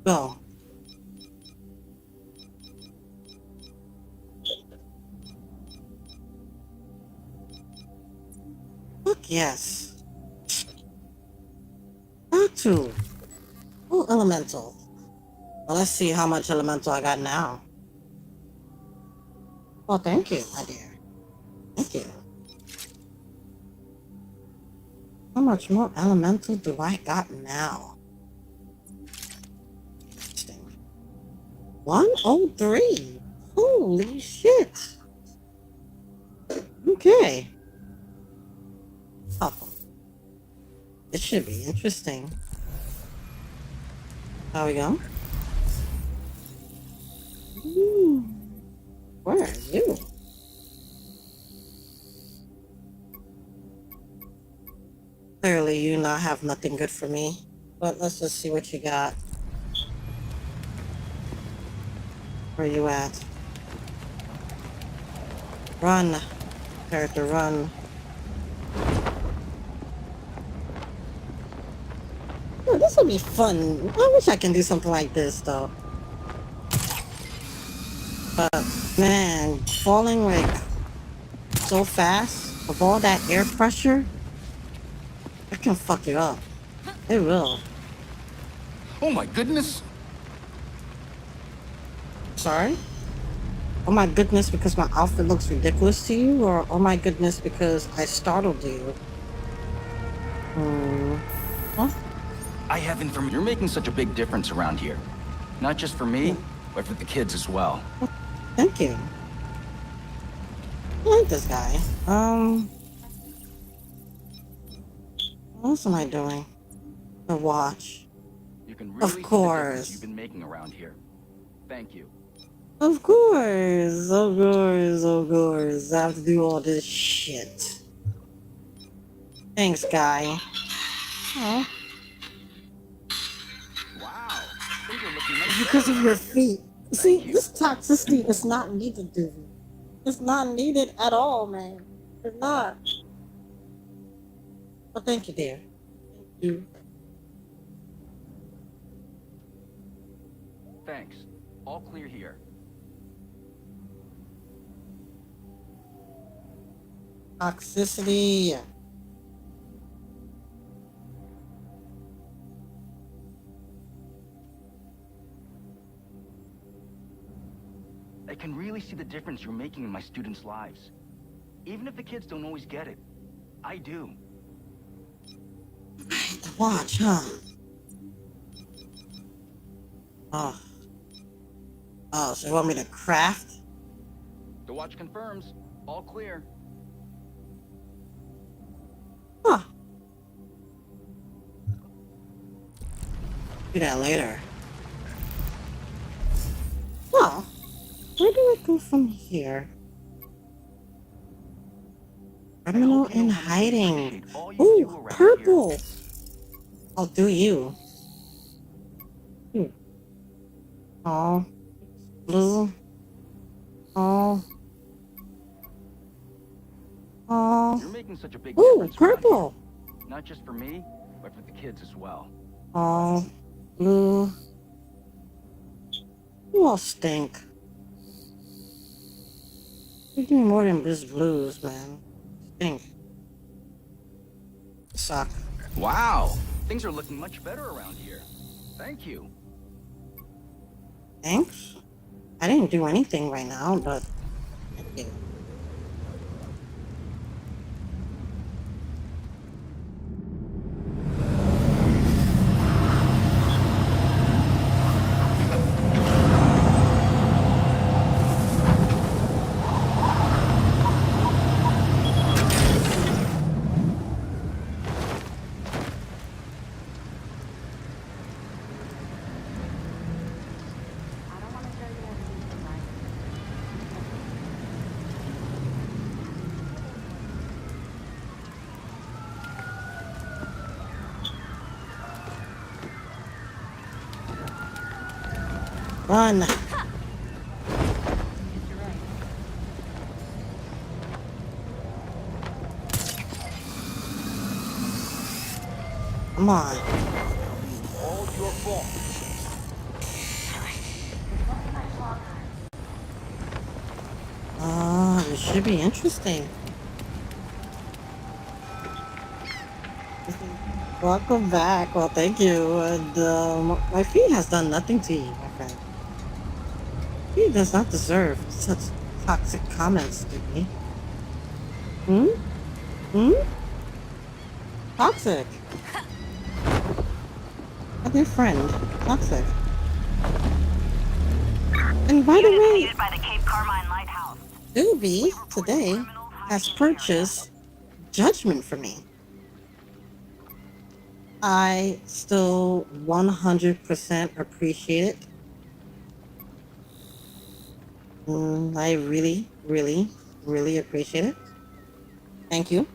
Go. Fuck yes. Got to. Oh, elemental. Well, let's see how much elemental I got now. Oh, thank you, my dear. Thank you. How much more elemental do I got now? Interesting. 103. Holy shit. Okay. Oh. This should be interesting. How we go? Ooh. Where are you? Clearly you not have nothing good for me. But let's just see what you got. Where you at? Run. Character, run. Oh, this will be fun. I wish I can do something like this though. But man, falling like so fast with all that air pressure, it can fuck you up. It will. Oh my goodness! Sorry? Oh my goodness because my outfit looks ridiculous to you? Or oh my goodness because I startled you? Huh? I have information. You're making such a big difference around here. Not just for me, but for the kids as well. Thank you. I like this guy. What else am I doing? The watch. You can really see the difference you've been making around here. Thank you. Of course, of course, of course. I have to do all this shit. Thanks, guy. Huh? Wow. Because of your feet. See, this toxicity is not needed, dude. It's not needed at all, man. It's not. Well, thank you, dear. Thank you. Thanks. All clear here. Toxicity. I can really see the difference you're making in my students' lives. Even if the kids don't always get it, I do. The watch, huh? Oh. Oh, so you want me to craft? The watch confirms. All clear. Huh. Do that later. Well, where do I go from here? Criminal in hiding. Ooh, purple. I'll do you. Oh, blue. Oh. Oh. You're making such a big Ooh, difference around purple. here. Not just for me, but for the kids as well. Oh, blue. You all stink. You're doing more than just blues, man. Stink. Suck. Wow, things are looking much better around here. Thank you. Thanks? I didn't do anything right now, but Thank you. Run. Come on. Hold your form. It should be interesting. Welcome back. Well, thank you. And my feed has done nothing to you, my friend. He does not deserve such toxic comments, do he? Hmm? Hmm? Toxic. My dear friend. Toxic. And by the way, By the Cape Carmine Lighthouse. Doobie today has purchased Judgment for me. I still 100% appreciate it. I really, really, really appreciate it. Thank you.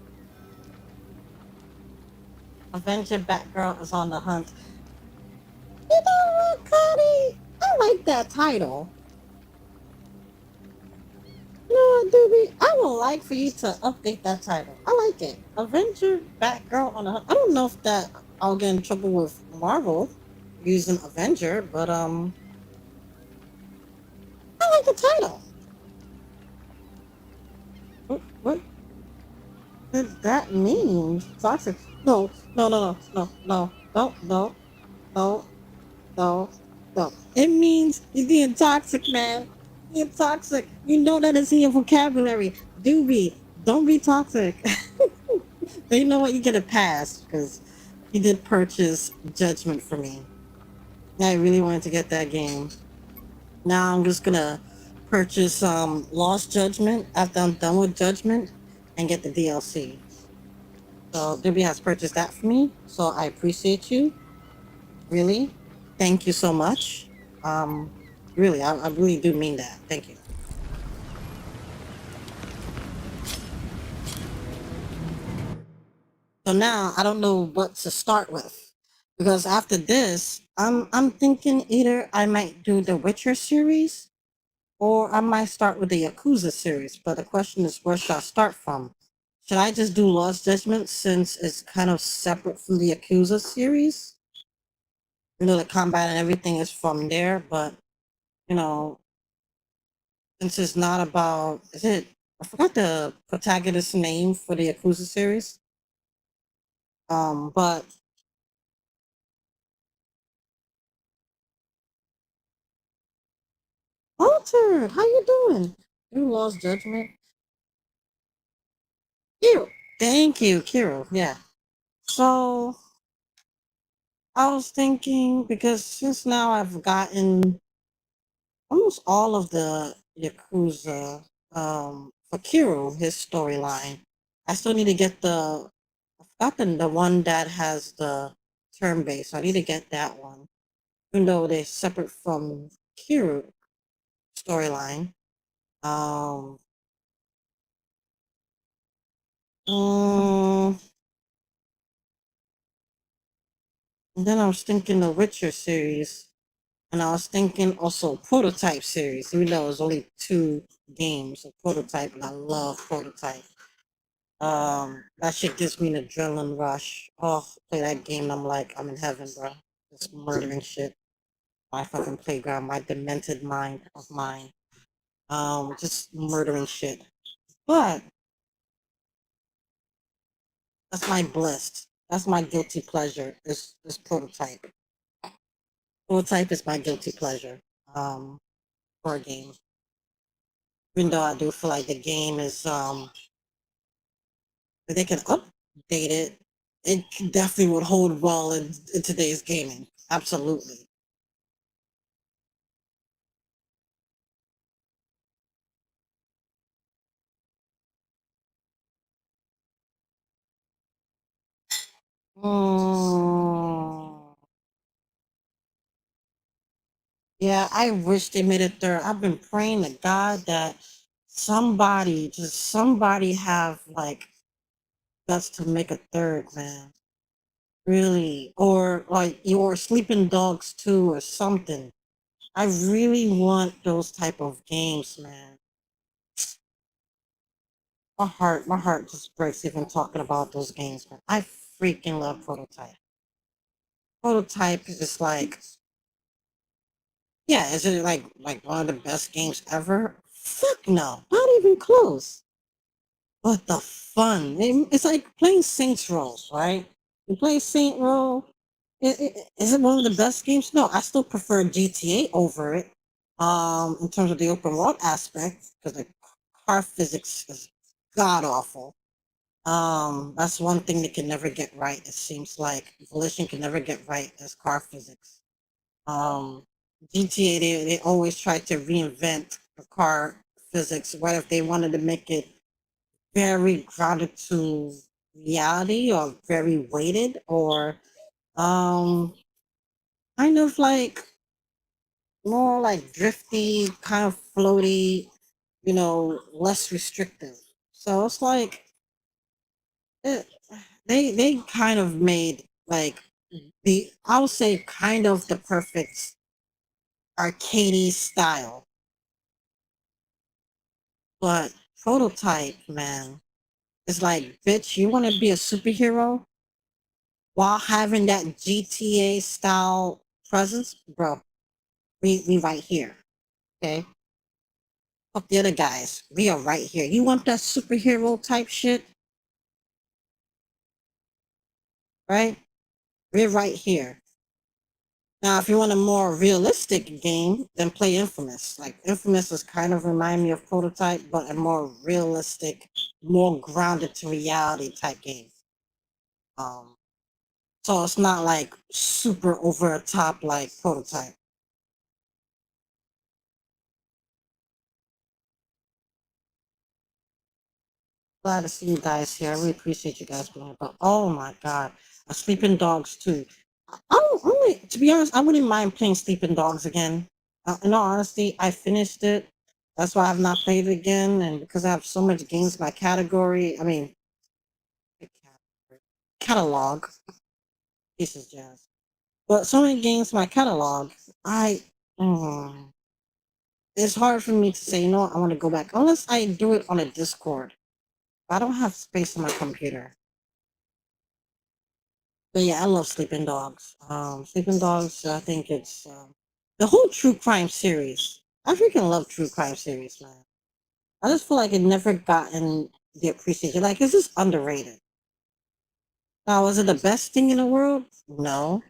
Avenger Batgirl is on the hunt. You know what, Cody? I like that title. You know what, Doobie? I would like for you to update that title. I like it. Avenger Batgirl on the hunt. I don't know if that I'll get in trouble with Marvel using Avenger, but I like the title. What did that mean? Toxic? No, no, no, no, no, no, no, no, no, no. It means you're being toxic, man. You're toxic. You know that is in your vocabulary. Doobie, don't be toxic. But you know what? You get a pass because you did purchase Judgment for me. I really wanted to get that game. Now I'm just gonna purchase Lost Judgment after I'm done with Judgment and get the DLC. So Doobie has purchased that for me. So I appreciate you. Really. Thank you so much. Really, I really do mean that. Thank you. So now I don't know what to start with. Because after this, I'm thinking either I might do the Witcher series or I might start with the Yakuza series. But the question is, where should I start from? Should I just do Lost Judgment since it's kind of separate from the Yakuza series? You know, the combat and everything is from there, but you know, since it's not about, is it? I forgot the protagonist's name for the Yakuza series. But Altered, how you doing? You lost judgment. You. Thank you, Kiro. Yeah. So I was thinking because since now I've gotten almost all of the Yakuza for Kiro, his storyline. I still need to get I forgot the one that has the turn base. So I need to get that one. Even though they're separate from Kiro storyline. Um mm, and then I was thinking the Witcher series. And I was thinking also Prototype series, even though it was only 2 games of Prototype, and I love Prototype. That shit gives me an adrenaline rush. Oh, play that game, and I'm like, I'm in heaven, bro. Just murdering shit. My fucking playground, my demented mind of mine. Just murdering shit. But that's my bliss. That's my guilty pleasure. Is Prototype. Prototype is my guilty pleasure. For a game. Even though I do feel like the game is if they can update it, it definitely would hold well in today's gaming. Absolutely. Mm, yeah, I wish they made it third. I've been praying to God that somebody, just somebody have like guts to make a third, man. Really. Or like your Sleeping Dogs 2 or something. I really want those type of games, man. My heart just breaks even talking about those games, man. I freaking love Prototype. Prototype is like, yeah, is it like one of the best games ever? Fuck no, not even close. But the fun, it's like playing Saints Row, right? You play Saint Row. Is it one of the best games? No, I still prefer GTA over it. In terms of the open world aspect, because the car physics is god awful. That's one thing they can never get right. It seems like Volition can never get right as car physics. Um, GTA they always try to reinvent the car physics. What if they wanted to make it very grounded to reality or very weighted or um kind of like more like drifty, kind of floaty, less restrictive. So it's like it, they kind of made like I would say kind of the perfect arcadey style, but Prototype, man, is like, bitch, you want to be a superhero while having that GTA style presence, bro. We right here, okay? Fuck the other guys. We are right here. You want that superhero type shit, right? We're right here. Now, if you want a more realistic game, then play Infamous. Like Infamous is kind of remind me of Prototype, but a more realistic, more grounded to reality type game. Um, so it's not like super over the top like Prototype. Glad to see you guys here. I really appreciate you guys being here. But oh my god, Sleeping Dogs too. To be honest, I wouldn't mind playing Sleeping Dogs again. In all honesty, I finished it. That's why I've not played it again, and because I have so much games in my category. I mean, catalog. Pieces jazz. But so many games in my catalog. I. mm, it's hard for me to say. I want to go back unless I do it on a Discord. I don't have space on my computer. But yeah, I love Sleeping Dogs. Sleeping Dogs, I think it's the whole true crime series. I freaking love true crime series, man. I just feel like it never gotten the appreciation. Like, it's just underrated. Now, was it the best thing in the world? No.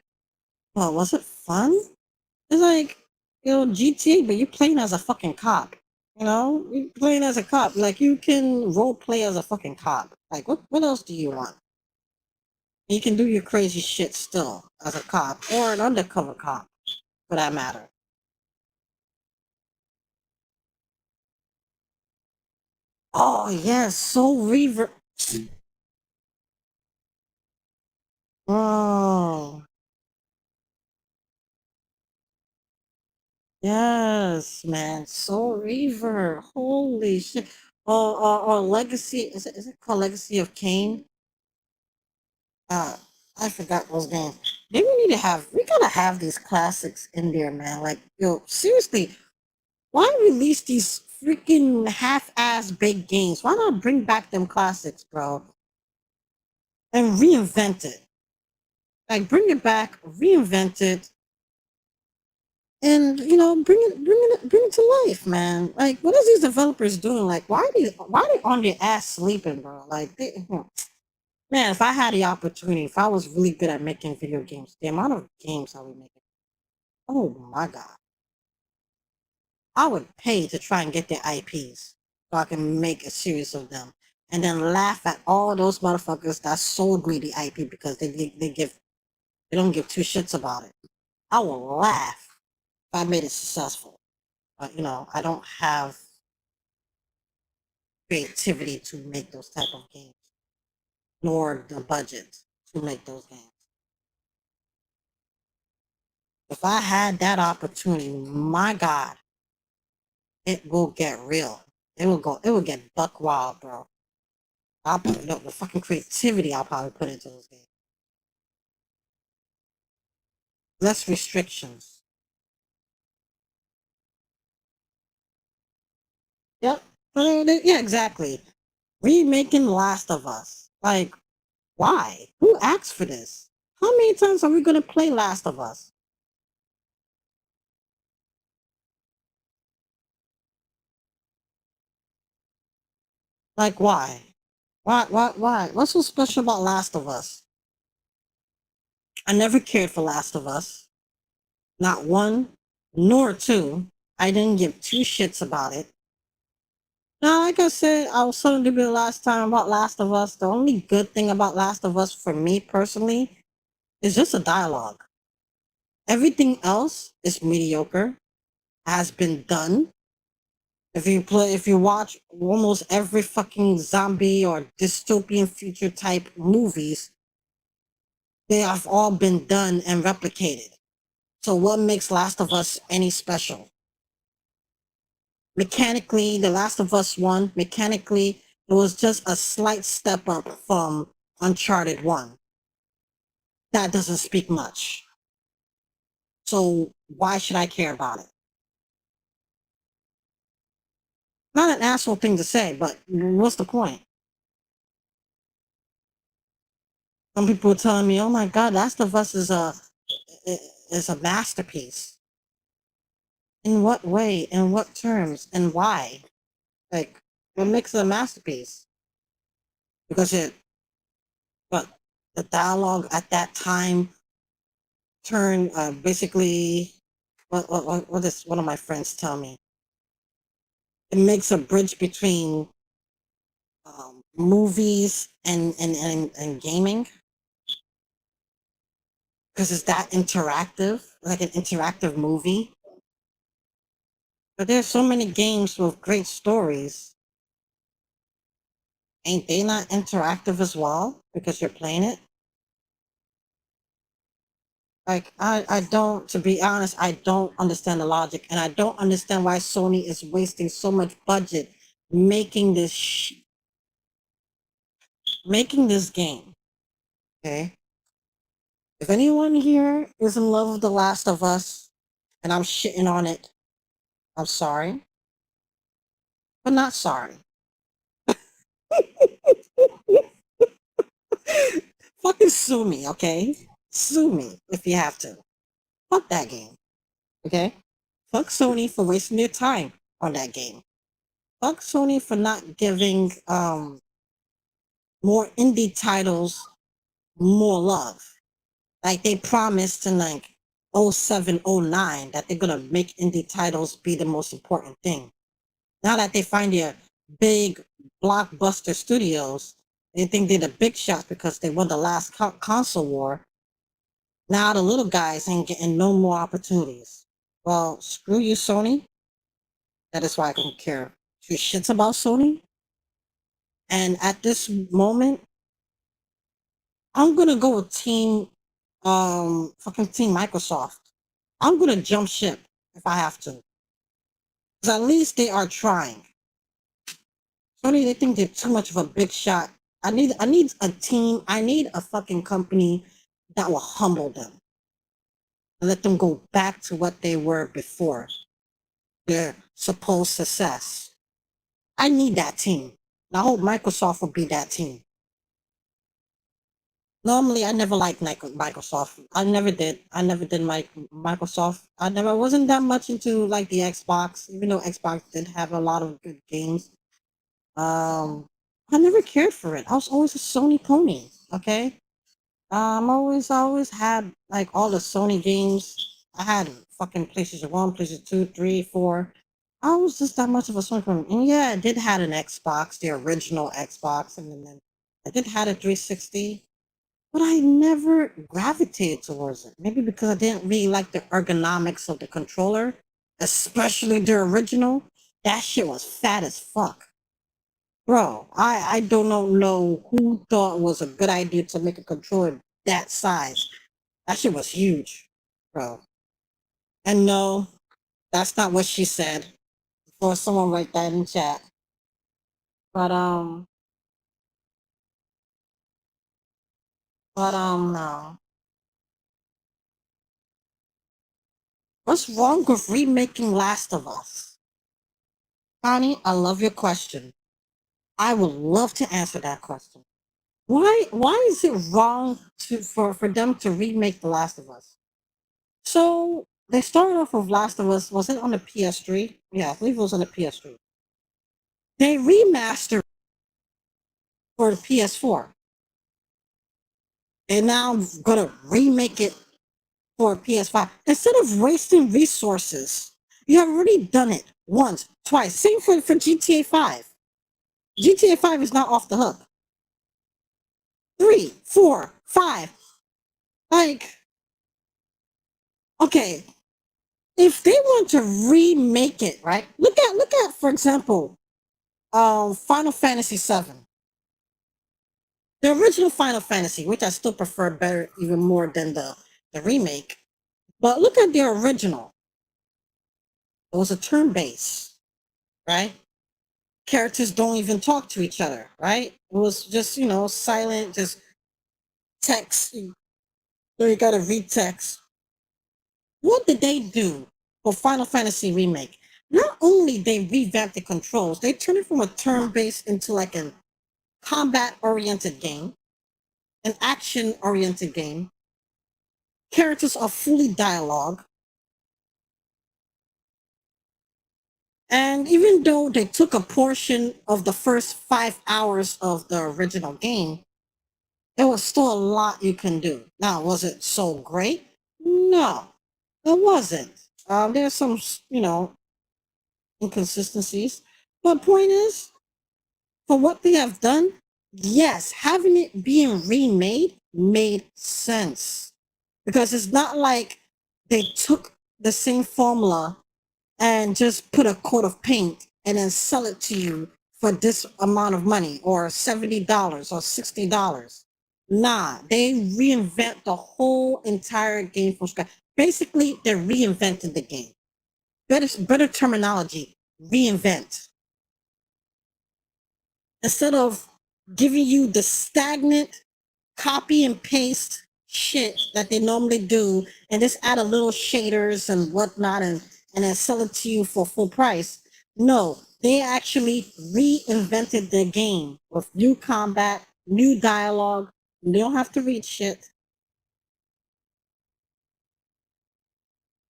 Well, was it fun? It's like, GTA, but you're playing as a fucking cop. You're playing as a cop. Like, you can role play as a fucking cop. Like, what else do you want? You can do your crazy shit still as a cop or an undercover cop, for that matter. Oh yes, Soul Reaver. Oh yes, man, Soul Reaver. Holy shit. Or Legacy. Is it called Legacy of Kain? I forgot those games. Maybe we gotta have these classics in there, man. Like, seriously, why release these freaking half-ass big games? Why not bring back them classics, bro? And reinvent it. Like, bring it back, reinvent it, and bring it to life, man. Like, what is these developers doing? Like, why are they on their ass sleeping, bro? Like, man, if I had the opportunity, if I was really good at making video games, the amount of games I would make, oh my god, I would pay to try and get their IPs. so I can make a series of them, and then laugh at all those motherfuckers that sold me the IP because they don't give two shits about it. I will laugh if I made it successful. But I don't have creativity to make those type of games, nor the budget to make those games. If I had that opportunity, my God, it will get real. It will get buck wild, bro. I'll put the fucking creativity I'll probably put into those games. Less restrictions. Yep. Yeah, exactly. Remaking Last of Us. Like, why? Who asked for this? How many times are we gonna play Last of Us? Like, why? Why? What's so special about Last of Us? I never cared for Last of Us. Not one, nor two. I didn't give two shits about it. Now, like I said, I was telling you the last time about Last of Us. The only good thing about Last of Us for me personally is just a dialogue. Everything else is mediocre, has been done. If you watch almost every fucking zombie or dystopian future type movies, they have all been done and replicated. So what makes Last of Us any special? Mechanically, The Last of Us 1, mechanically, it was just a slight step up from Uncharted 1. That doesn't speak much. So why should I care about it? Not an asshole thing to say, but what's the point? Some people are telling me, "Oh my God, Last of Us is a masterpiece." In what way? In what terms? And why? Like, what makes it a masterpiece? Because but the dialogue at that time turned basically. What does one of my friends tell me? It makes a bridge between movies and gaming because it's that interactive, like an interactive movie. But there's so many games with great stories. Ain't they not interactive as well because you're playing it? Like, I don't, to be honest, I don't understand the logic, and I don't understand why Sony is wasting so much budget making making this game. Okay? If anyone here is in love with The Last of Us and I'm shitting on it, I'm sorry, but not sorry. Fucking sue me, okay? Sue me if you have to. Fuck that game, okay? Fuck Sony for wasting their time on that game. Fuck Sony for not giving more indie titles more love. Like they promised in like 07, 09 that they're gonna make indie titles be the most important thing. Now that they find their big blockbuster studios, they think they're the big shots because they won the last console war. Now the little guys ain't getting no more opportunities. Well, screw you, Sony. That is why I don't care two shits about Sony. And at this moment, I'm gonna go with fucking Team Microsoft. I'm gonna jump ship if I have to. Because at least they are trying. Sony, they think they're too much of a big shot. I need a team. I need a fucking company that will humble them and let them go back to what they were before their supposed success. I need that team. And I hope Microsoft will be that team. Normally, I never liked Microsoft. I never did. I never did Microsoft. I wasn't that much into like the Xbox, even though Xbox did have a lot of good games. I never cared for it. I was always a Sony pony. Okay. I always had like all the Sony games. I had fucking PlayStation 1, PlayStation 2, 3, 4. I was just that much of a swing from. And yeah, I did had an Xbox, the original Xbox, and then I did had a 360, but I never gravitated towards it. Maybe because I didn't really like the ergonomics of the controller, especially the original. That shit was fat as fuck. Bro, I don't know who thought it was a good idea to make a controller that size. That shit was huge, bro. And no, that's not what she said. Or someone write that in chat. But no. What's wrong with remaking Last of Us? Connie, I love your question. I would love to answer that question. Why is it wrong for them to remake The Last of Us? So they started off with Last of Us, was it on the PS3? Yeah, I believe it was on the PS3. They remastered for the PS4. They're now gonna remake it for PS5. Instead of wasting resources, you have already done it once, twice. Same for GTA 5. GTA 5 is not off the hook. 3, 4, 5. Like, okay, if they want to remake it, right? Look at, for example, Final Fantasy 7. The original Final Fantasy, which I still prefer better even more than the remake. But look at the original. It was a turn-based, right? Characters don't even talk to each other, right? It was just, silent, just text. So you gotta read text. What did they do for Final Fantasy Remake? Not only they revamped the controls, they turned it from a turn-based into like a combat-oriented game, an action-oriented game. Characters are fully dialogue. And even though they took a portion of the first 5 hours of the original game, there was still a lot you can do. Now, was it so great? No, it wasn't. There's some, inconsistencies. But point is, for what they have done, yes, having it being remade made sense. Because it's not like they took the same formula and just put a coat of paint and then sell it to you for this amount of money or $70 or $60. Nah, they reinvent the whole entire game from scratch. Basically, they're reinventing the game. Better terminology, reinvent. Instead of giving you the stagnant copy and paste shit that they normally do and just add a little shaders and whatnot and then sell it to you for full price. No, they actually reinvented the game with new combat, new dialogue. You don't have to read shit.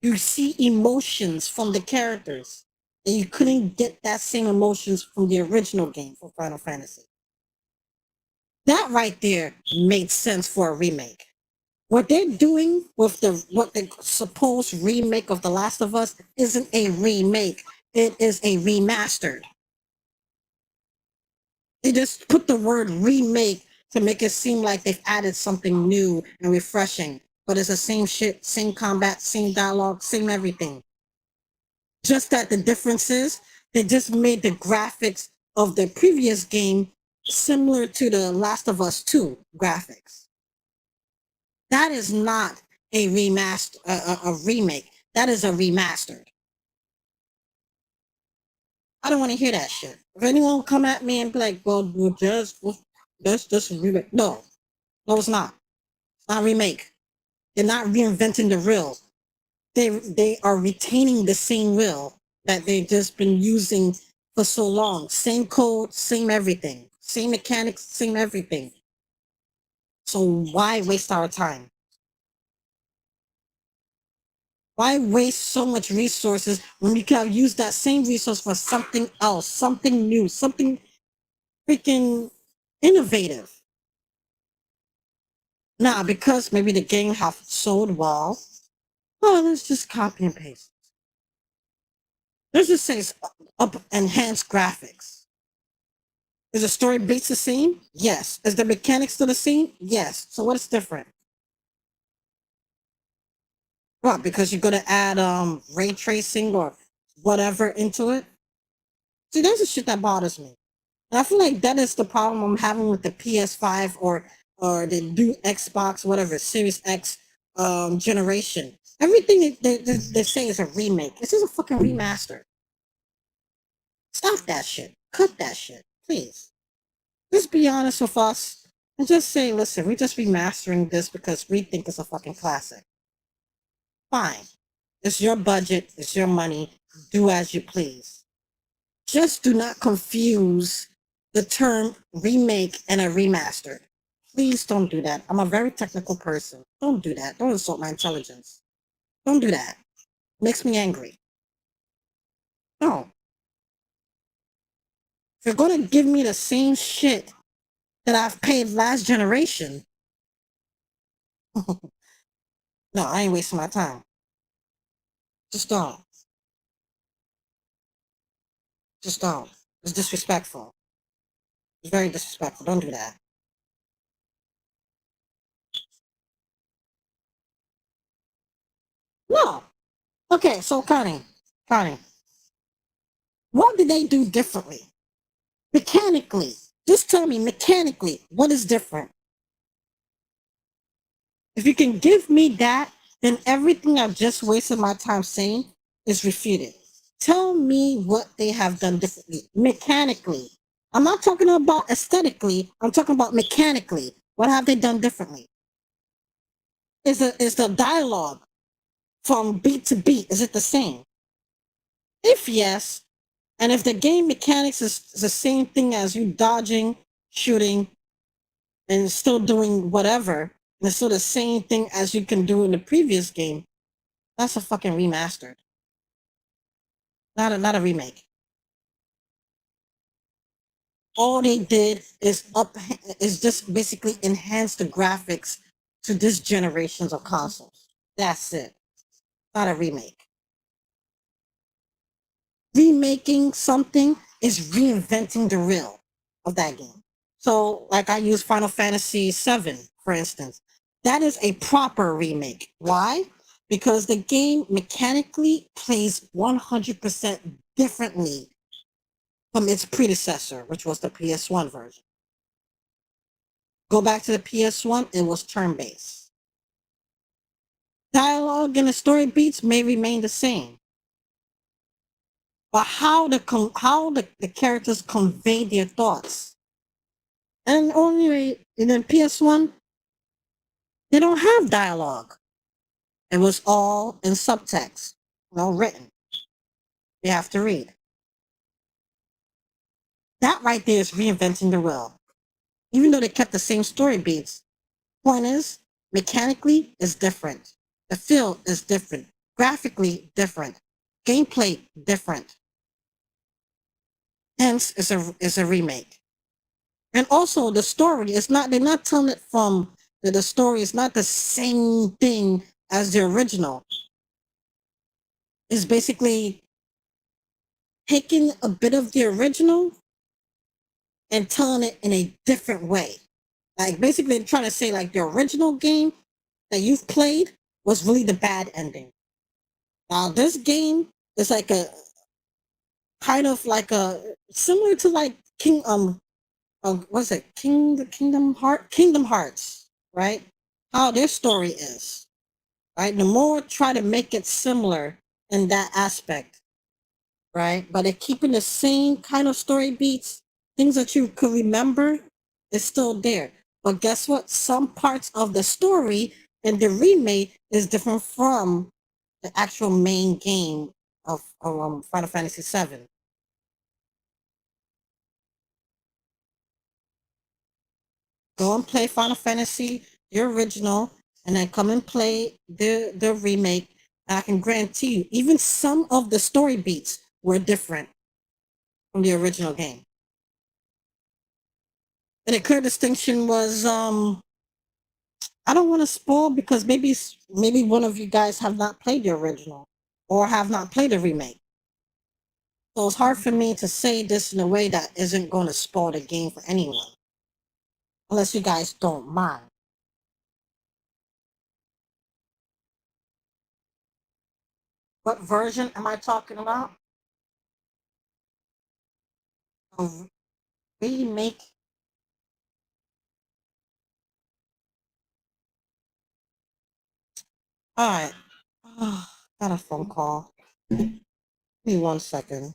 You see emotions from the characters. And you couldn't get that same emotions from the original game for Final Fantasy. That right there made sense for a remake. What they're doing with the supposed remake of The Last of Us isn't a remake. It is a remastered. They just put the word remake to make it seem like they've added something new and refreshing. But it's the same shit, same combat, same dialogue, same everything. Just that the difference is they just made the graphics of the previous game similar to the Last of Us 2 graphics. That is not a remaster, a remake. That is a remastered. I don't want to hear that shit. If anyone come at me and be like, "Well, just a remake," no, it's not. It's not a remake. They're not reinventing the reel. They are retaining the same reel that they've just been using for so long. Same code, same everything, same mechanics, same everything. So why waste our time? Why waste so much resources when we could have used that same resource for something else, something new, something freaking innovative? Now, because maybe the game have sold well, oh, let's just copy and paste. This just says up enhanced graphics. Is the story beats the same? Yes. Is the mechanics still the same? Yes. So what is different? What? Because you're gonna add ray tracing or whatever into it? See, that's the shit that bothers me. And I feel like that is the problem I'm having with the PS5 or the new Xbox, whatever, Series X generation. Everything they say is a remake. This is a fucking remaster. Stop that shit. Cut that shit, please. Just be honest with us and just say, listen, we're just remastering this because we think it's a fucking classic. Fine. It's your budget, it's your money. Do as you please. Just do not confuse the term remake and a remaster. Please don't do that. I'm a very technical person. Don't do that. Don't insult my intelligence. Don't do that. Makes me angry. No. If you're going to give me the same shit that I've paid last generation, no, I ain't wasting my time. Just don't. Just don't. It's disrespectful. It's very disrespectful. Don't do that. No. Okay, so Connie, what did they do differently? Mechanically. Just tell me mechanically what is different. If you can give me that, then everything I've just wasted my time saying is refuted. Tell me what they have done differently mechanically. I'm not talking about aesthetically. I'm talking about mechanically. What have they done differently? Is the dialogue from beat to beat, is it the same? If yes, and if the game mechanics is the same thing as you dodging, shooting, and still doing whatever, and it's still the same thing as you can do in the previous game, that's a fucking remastered. Not a remake. All they did is just basically enhance the graphics to this generations of consoles. That's it. Not a remake. Remaking something is reinventing the real of that game. So, like I use Final Fantasy VII, for instance. That is a proper remake. Why? Because the game mechanically plays 100% differently from its predecessor, which was the PS1 version. Go back to the PS1, it was turn-based. Dialogue and the story beats may remain the same, but how the characters convey their thoughts. And only in the PS1, they don't have dialogue. It was all in subtext, written. You have to read. That right there is reinventing the wheel. Even though they kept the same story beats, point is, mechanically is different. The feel is different. Graphically different. Gameplay different. Hence, it's a remake. And also, the story is not, they're not telling it from, the story is not the same thing as the original. It's basically taking a bit of the original and telling it in a different way. Like, basically trying to say, like, the original game that you've played was really the bad ending. Now, this game is like a, kind of like a, similar to like what's it? Kingdom Hearts, right? How their story is, right? The more try to make it similar in that aspect, right? But they're keeping the same kind of story beats, things that you could remember is still there. But guess what? Some parts of the story in the remake is different from the actual main game of Final Fantasy VII. Go and play Final Fantasy, the original, and then come and play the remake. And I can guarantee you, even some of the story beats were different from the original game. And a clear distinction was I don't want to spoil because maybe one of you guys have not played the original or have not played the remake. So it's hard for me to say this in a way that isn't going to spoil the game for anyone. Unless you guys don't mind. What version am I talking about? Of remake? Alright. Oh, got a phone call. Give me 1 second.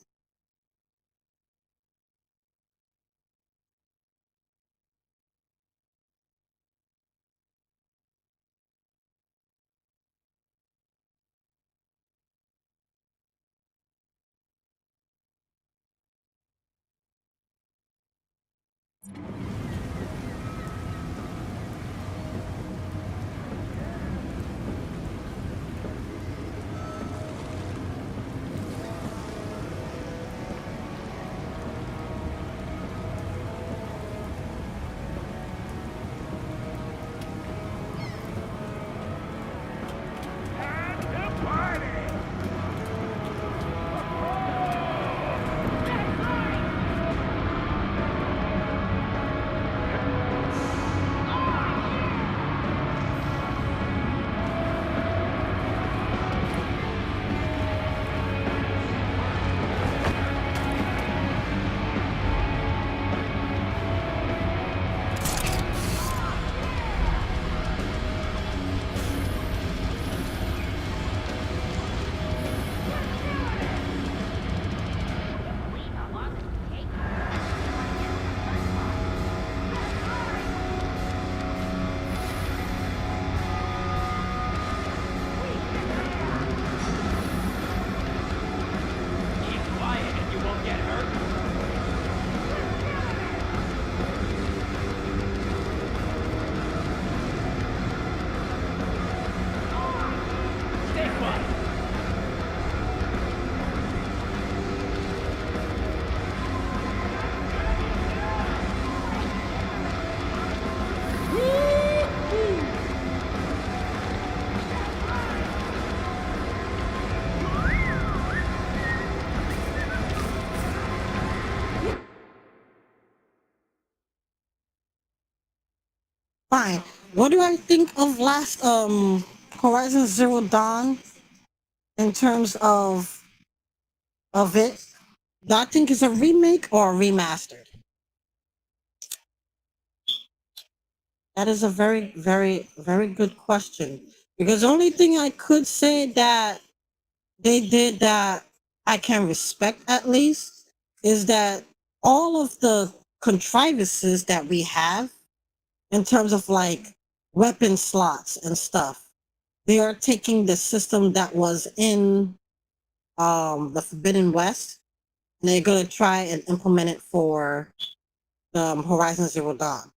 Fine. What do I think of last Horizon Zero Dawn in terms of it? Do I think it's a remake or a remastered? That is a very, very, very good question. Because the only thing I could say that they did that I can respect at least is that all of the contrivances that we have in terms of like weapon slots and stuff, they are taking the system that was in the Forbidden West and they're gonna try and implement it for Horizon Zero Dawn.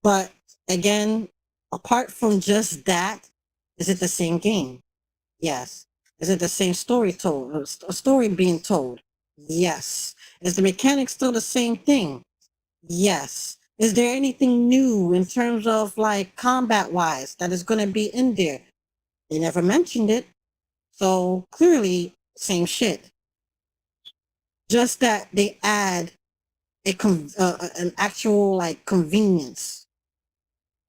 But again, apart from just that, is it the same game? Yes. Is it the same story told? A story being told? Yes. Is the mechanic still the same thing? Yes. Is there anything new in terms of like combat wise that is going to be in there? They never mentioned it. So clearly, same shit. Just that they add an actual like convenience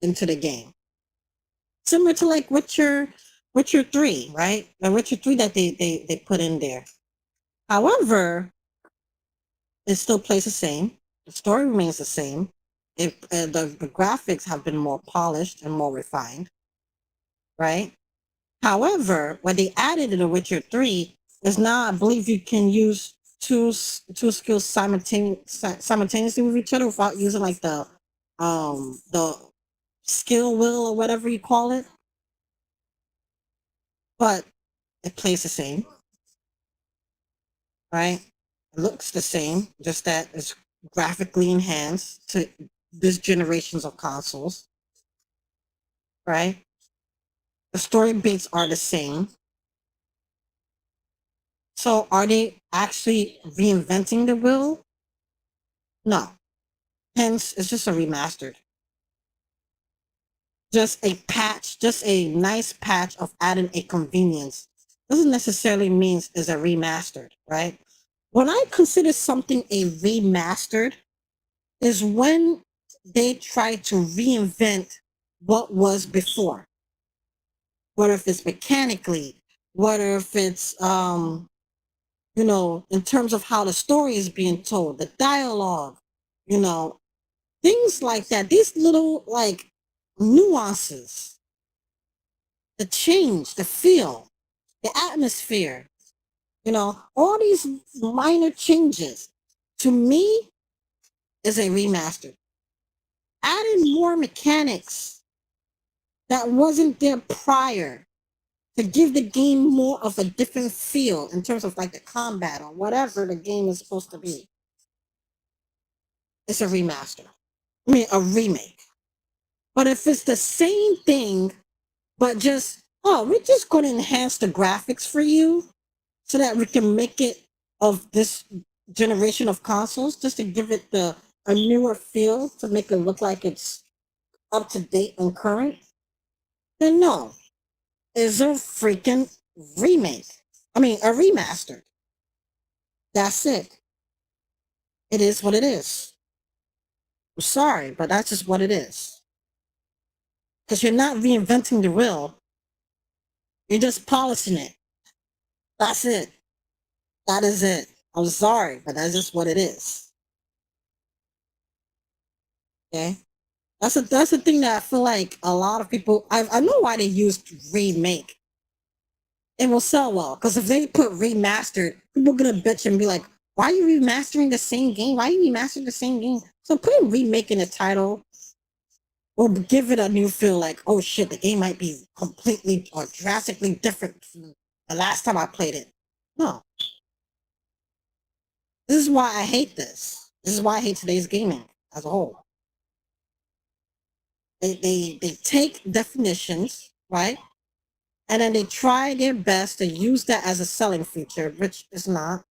into the game. Similar to like Witcher 3, right? The Witcher 3 that they put in there. However, it still plays the same. The story remains the same. The graphics have been more polished and more refined, right? However, what they added in The Witcher 3 is now I believe you can use two skills simultaneously with each other without using like the skill wheel or whatever you call it. But it plays the same, right? It looks the same, just that it's graphically enhanced to this generations of consoles, right? The story beats are the same. So are they actually reinventing the wheel? No. Hence, it's just a remastered. Just a patch, just a nice patch of adding a convenience. Doesn't necessarily mean it's a remastered, right? When I consider something a remastered, is when they try to reinvent what was before. Whether if it's mechanically, whether if it's in terms of how the story is being told, the dialogue, you know, things like that. These little like nuances, the change, the feel, the atmosphere, all these minor changes to me is a remaster. Adding more mechanics that wasn't there prior to give the game more of a different feel in terms of like the combat or whatever the game is supposed to be. It's a remaster. I mean, a remake. But if it's the same thing, but just, oh, we're just going to enhance the graphics for you so that we can make it of this generation of consoles, just to give it a newer feel, to make it look like it's up to date and current, then no. It's a freaking remake. I mean, a remaster. That's it. It is what it is. I'm sorry, but that's just what it is. Because you're not reinventing the wheel. You're just polishing it. That's it. That is it. I'm sorry, but that's just what it is. Okay? That's the thing that I feel like a lot of people, I know why they used remake. It will sell well. Because if they put remastered, people are going to bitch and be like, why are you remastering the same game? Why are you remastering the same game? So putting remake in the title will give it a new feel, like, oh shit, the game might be completely or drastically different from the last time I played it. No. This is why I hate this. This is why I hate today's gaming as a whole. They take definitions, right? And then they try their best to use that as a selling feature, which is not.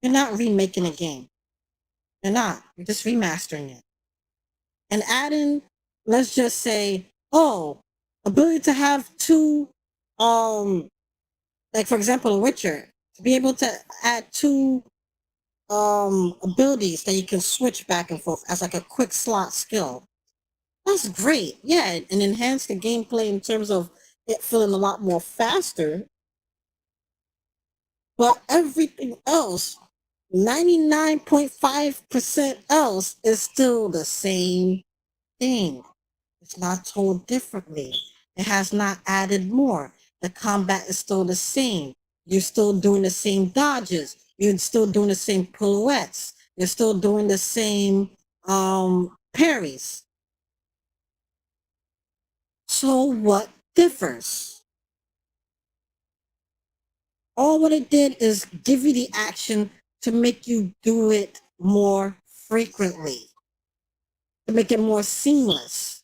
You're not remaking a game. You're not. You're just remastering it. And adding, let's just say, oh, ability to have two, like for example, a Witcher, to be able to add two abilities that you can switch back and forth as like a quick slot skill. That's great. Yeah, and enhance the gameplay in terms of it feeling a lot more faster. But everything else, 99.5% else, is still the same thing. It's not told differently. It has not added more. The combat is still the same. You're still doing the same dodges. You're still doing the same pirouettes. You're still doing the same parries. So what differs? All what it did is give you the action to make you do it more frequently, to make it more seamless.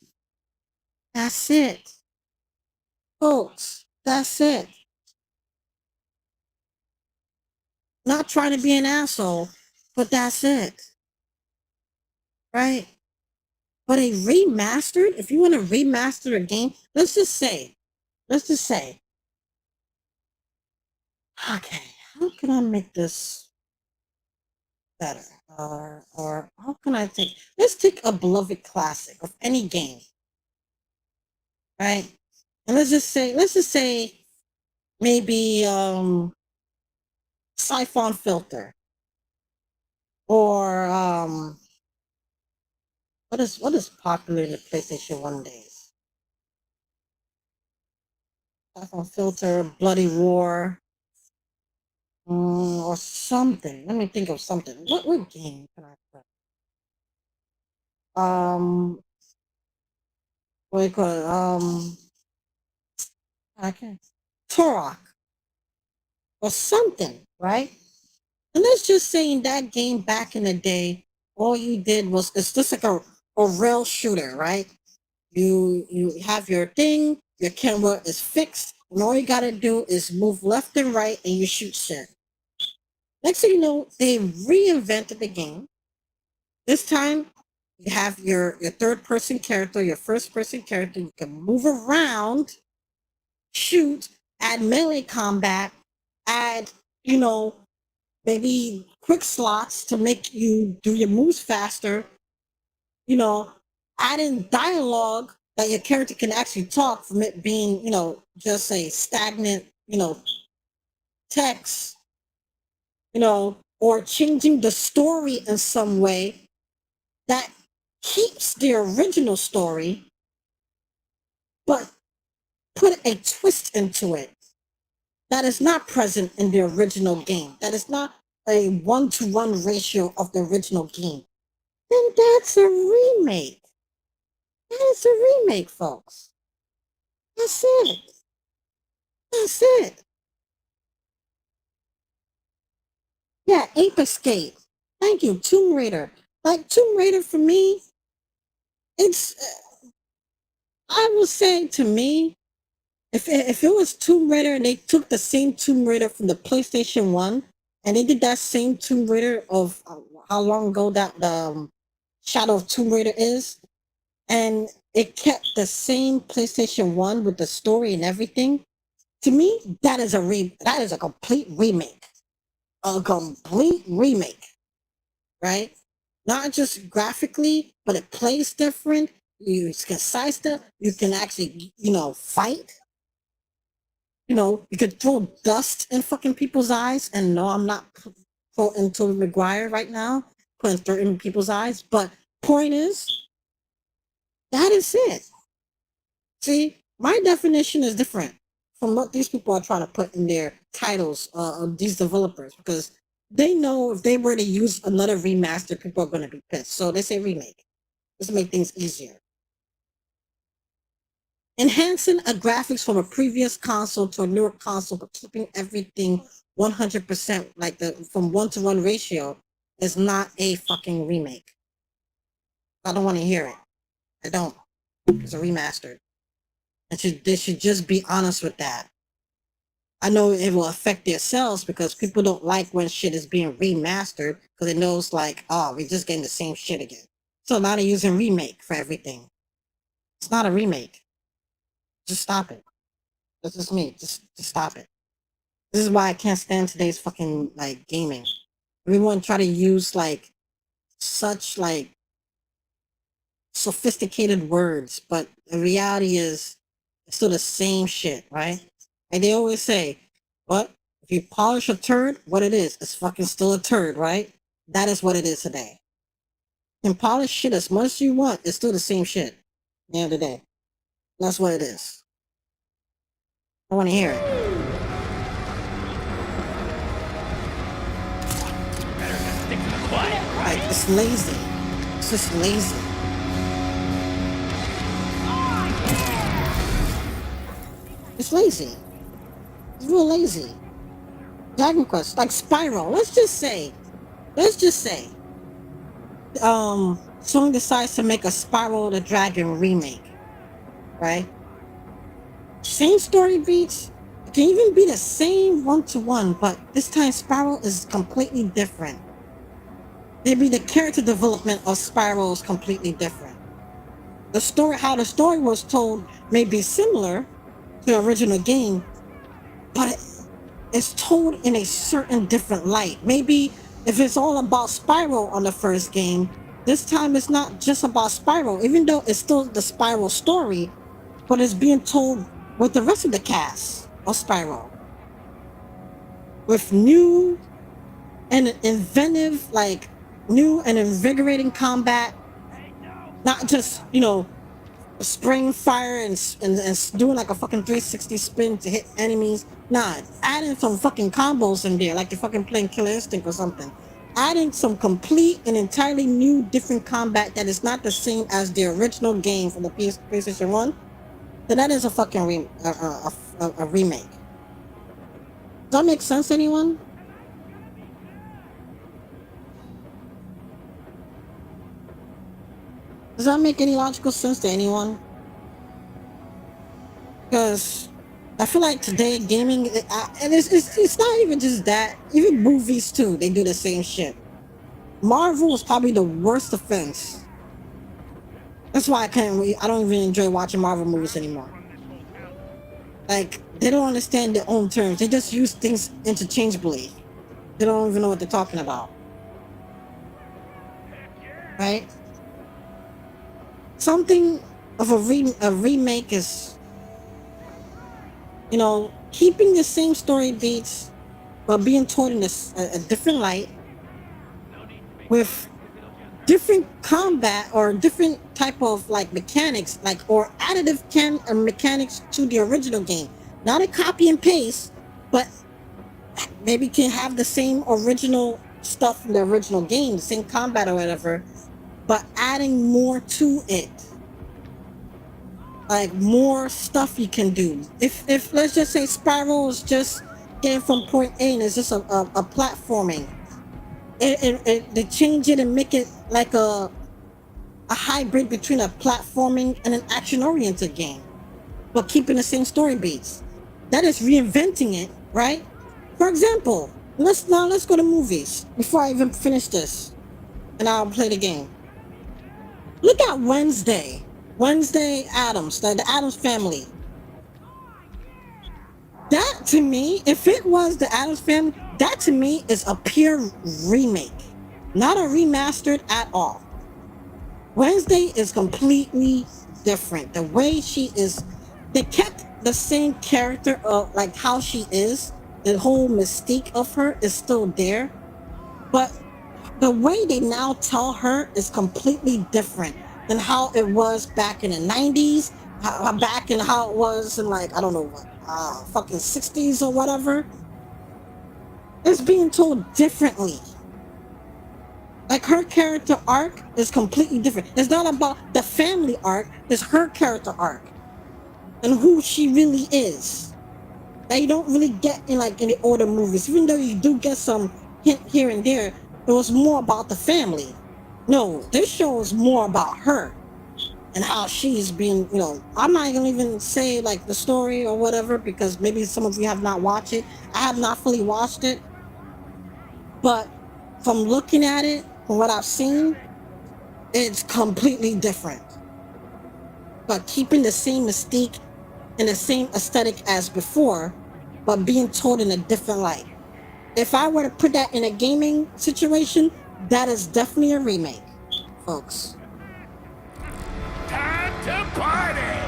That's it. Folks, that's it. Not trying to be an asshole, but that's it. Right? But a remastered, if you want to remaster a game, let's just say, okay, how can I make this better? Or how can I let's take a beloved classic of any game, right? And let's just say maybe Siphon Filter, or what is popular in the PlayStation 1 days? Siphon Filter, Bloody War, or something. Let me think of something. What game can I play? What do you call it? I can't. Turok or something, right? And let's just say in that game back in the day, all you did was, it's just like a rail shooter, right? You have your thing, your camera is fixed, and all you gotta do is move left and right and you shoot shit. Next thing you know, they reinvented the game. This time you have your third person character, your first person character, you can move around, shoot, add melee combat, add, you know, maybe quick slots to make you do your moves faster, you know, add in dialogue that your character can actually talk from it being, just a stagnant, text, or changing the story in some way that keeps the original story, but put a twist into it that is not present in the original game, that is not a 1-to-1 ratio of the original game, then that's a remake. That is a remake, folks. That's it. That's it. Yeah, Ape Escape. Thank you, Tomb Raider. Like Tomb Raider for me, it's. I will say to me, if it was Tomb Raider and they took the same Tomb Raider from the PlayStation One and they did that same Tomb Raider of how long ago that the Shadow of Tomb Raider is, and it kept the same PlayStation One with the story and everything, to me that is a complete remake, a complete remake, right? Not just graphically, but it plays different. You can sidestep. You can actually, fight. You could throw dust in fucking people's eyes. And no, I'm not quoting Tobey Maguire right now, putting dirt in people's eyes. But point is, that is it. See, my definition is different from what these people are trying to put in their titles of these developers, because they know if they were to use another remaster, people are going to be pissed. So they say remake, just to make things easier. Enhancing a graphics from a previous console to a newer console, but keeping everything 100% like the from 1-to-1 ratio is not a fucking remake. I don't want to hear it. I don't. It's a remaster. They should just be honest with that. I know it will affect their sales because people don't like when shit is being remastered because it knows like, oh, we're just getting the same shit again. So now they're using remake for everything. It's not a remake. Just stop it. That's just me. Just stop it. This is why I can't stand today's fucking like gaming. Everyone try to use like such like sophisticated words, but the reality is it's still the same shit, right? And they always say, what? If you polish a turd, what it is, it's fucking still a turd, right? That is what it is today. You can polish shit as much as you want, it's still the same shit. At the end of the day. That's what it is. I want to hear it. Like, it's lazy. It's just lazy. It's lazy. It's real lazy. Dragon Quest, like Spyro. Let's just say, Sony decides to make a Spyro the Dragon remake, right? Same story beats. It can even be the same 1-to-1, but this time Spyro is completely different. Maybe the character development of Spyro is completely different. The story, how the story was told, may be similar to the original game, but it's told in a certain different light. Maybe if it's all about Spyro on the first game, this time it's not just about Spyro, even though it's still the Spyro story, but it's being told with the rest of the cast of Spyro. With new and inventive, like new and invigorating combat, not just, spraying fire and doing like a fucking 360 spin to hit enemies. Nah, adding some fucking combos in there, like you're fucking playing Killer Instinct or something. Adding some complete and entirely new, different combat that is not the same as the original game from the PlayStation 1, then that is a fucking a remake. Does that make sense to anyone? Does that make any logical sense to anyone? Because I feel like today gaming, and it's not even just that. Even movies too, they do the same shit. Marvel is probably the worst offense. That's why I don't even enjoy watching Marvel movies anymore. Like, they don't understand their own terms. They just use things interchangeably. They don't even know what they're talking about, right? Something of a remake is, keeping the same story beats, but being told in a different light with different combat or different type of like mechanics, like or additive mechanics to the original game. Not a copy and paste, but maybe can have the same original stuff from the original game, the same combat or whatever, but adding more to it. Like more stuff you can do. If let's just say Spiral is just getting from point A and it's just a platforming. They change it and make it like a hybrid between a platforming and an action-oriented game, but keeping the same story beats. That is reinventing it, right? For example, let's go to movies before I even finish this, and I'll play the game. Look at Wednesday Addams, the Addams Family. That to me, if it was the Addams Family, that to me is a pure remake, not a remastered at all. Wednesday is completely different. The way she is, they kept the same character of like how she is. The whole mystique of her is still there, but the way they now tell her is completely different than how it was back in the 90s, back in how it was in like, I don't know what, fucking 60s or whatever. It's being told differently. Like her character arc is completely different. It's not about the family arc, it's her character arc and who she really is. That you don't really get in like in the older movies, even though you do get some hint here and there. It was more about the family. No, this show is more about her and how she's being, I'm not gonna even say like the story or whatever, because maybe some of you have not watched it. I have not fully watched it, but from looking at it, from what I've seen, it's completely different. But keeping the same mystique and the same aesthetic as before, but being told in a different light. If I were to put that in a gaming situation, that is definitely a remake, folks. Time to party!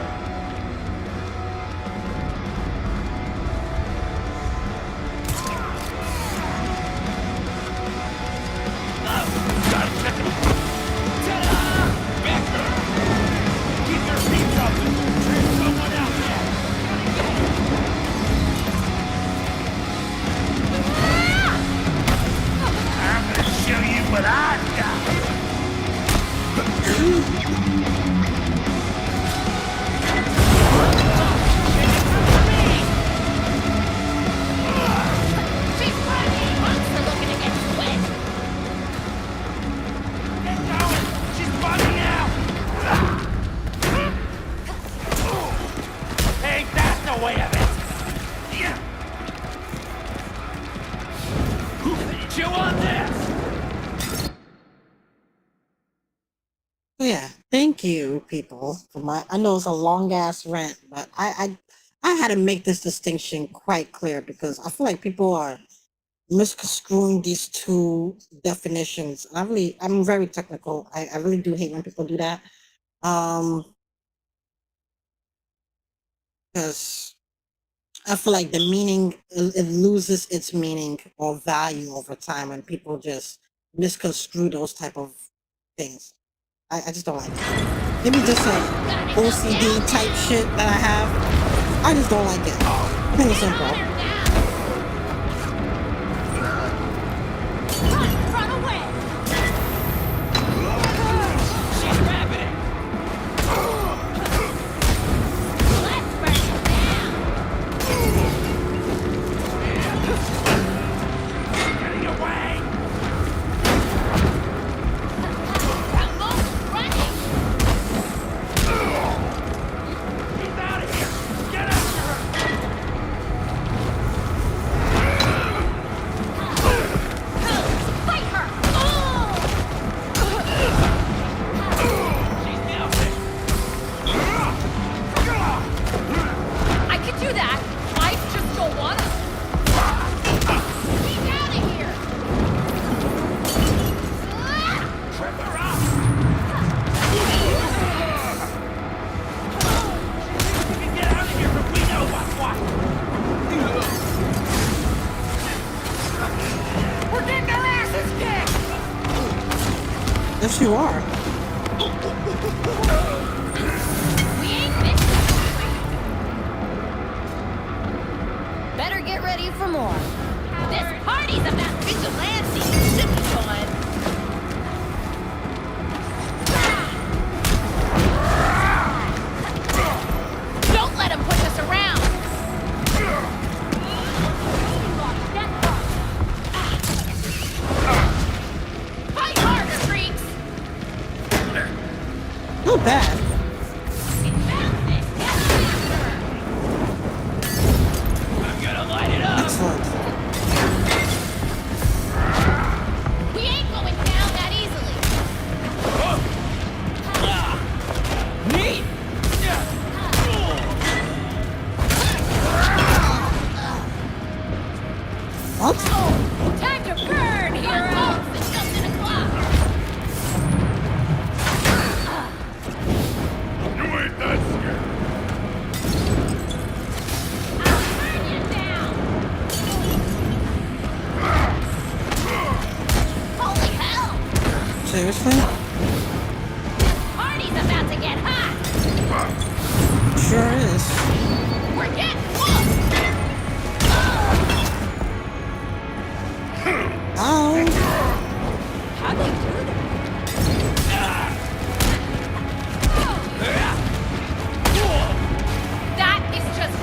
What I got. Yeah, thank you, people. For I know it's a long ass rant, but I had to make this distinction quite clear because I feel like people are misconstruing these two definitions. I'm very technical. I really do hate when people do that. Because I feel like the meaning, it loses its meaning or value over time when people just misconstrue those type of things. I just don't like it. Maybe just like OCD type shit that I have. I just don't like it. Plain and simple. Yes, you are. We ain't missing. Better get ready for more. This party's about vigilante. Should be fun. Don't let him push us around. Fight harder, freaks. Not bad. I'm gonna light it up. Excellent. We ain't going down that easily. Neat. What? Time to burn, heroes! It's just in a clock. You ain't that scared. I'll burn you down. Holy hell! Seriously? This party's about to get hot. Sure is. We're getting whooped. Ow. How'd they do that? That is just.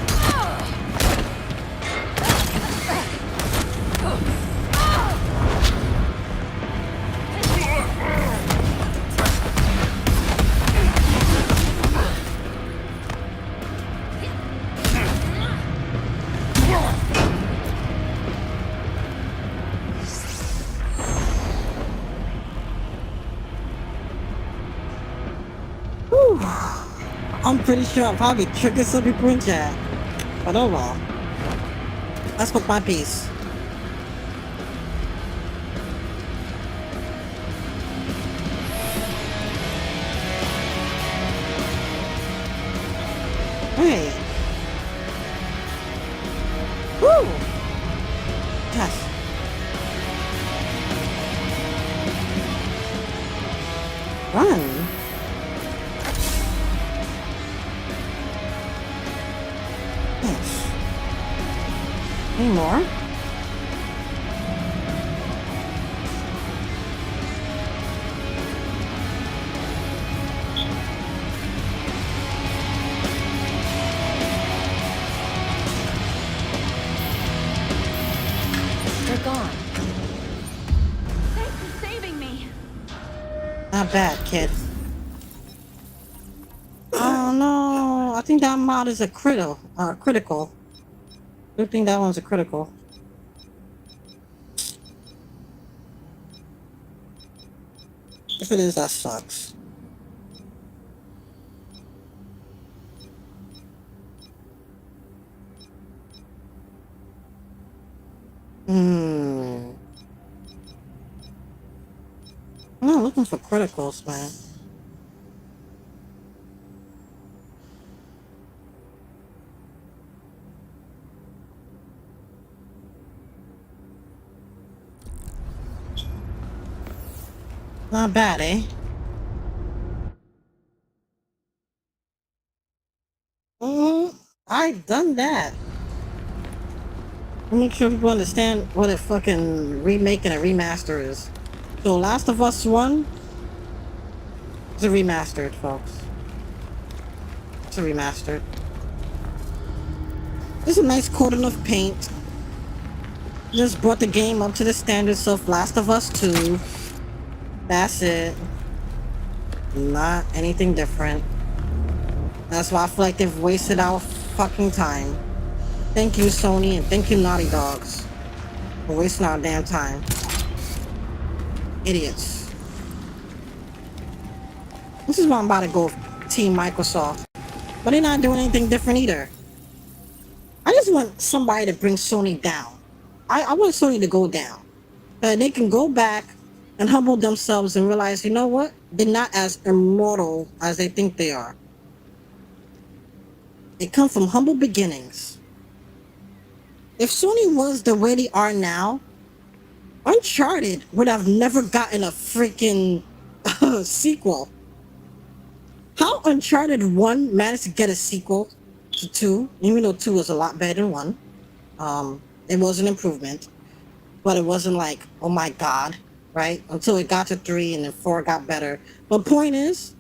Whew. I'm pretty sure I'll probably trigger some people in chat. But oh well. Let's put my piece. Hey. Woo! Yes. Run. Yes. Any more? They're gone. Thanks for saving me. Not bad, kid. Oh no, I think that mod is a critical. I think that one's a critical. If it is, that sucks. I'm not looking for criticals, man. Not bad, eh? I done that. Make sure people understand what a fucking remake and a remaster is. So Last of Us 1 is a remastered, folks. It's a remastered. It's a nice coating of paint. Just brought the game up to the standards of Last of Us 2. That's it. Not anything different. That's why I feel like they've wasted our fucking time. Thank you, Sony, and thank you, Naughty Dogs, for wasting our damn time. Idiots. This is why I'm about to go with Team Microsoft. But they're not doing anything different either. I just want somebody to bring Sony down. I want Sony to go down. They can go back and humble themselves and realize, you know what? They're not as immortal as they think they are. They come from humble beginnings. If Sony was the way they are now, Uncharted would have never gotten a freaking sequel. How Uncharted 1 managed to get a sequel to 2, even though 2 was a lot better than 1. It was an improvement, but it wasn't like, oh my god, right? Until it got to 3 and then 4 got better. But point is,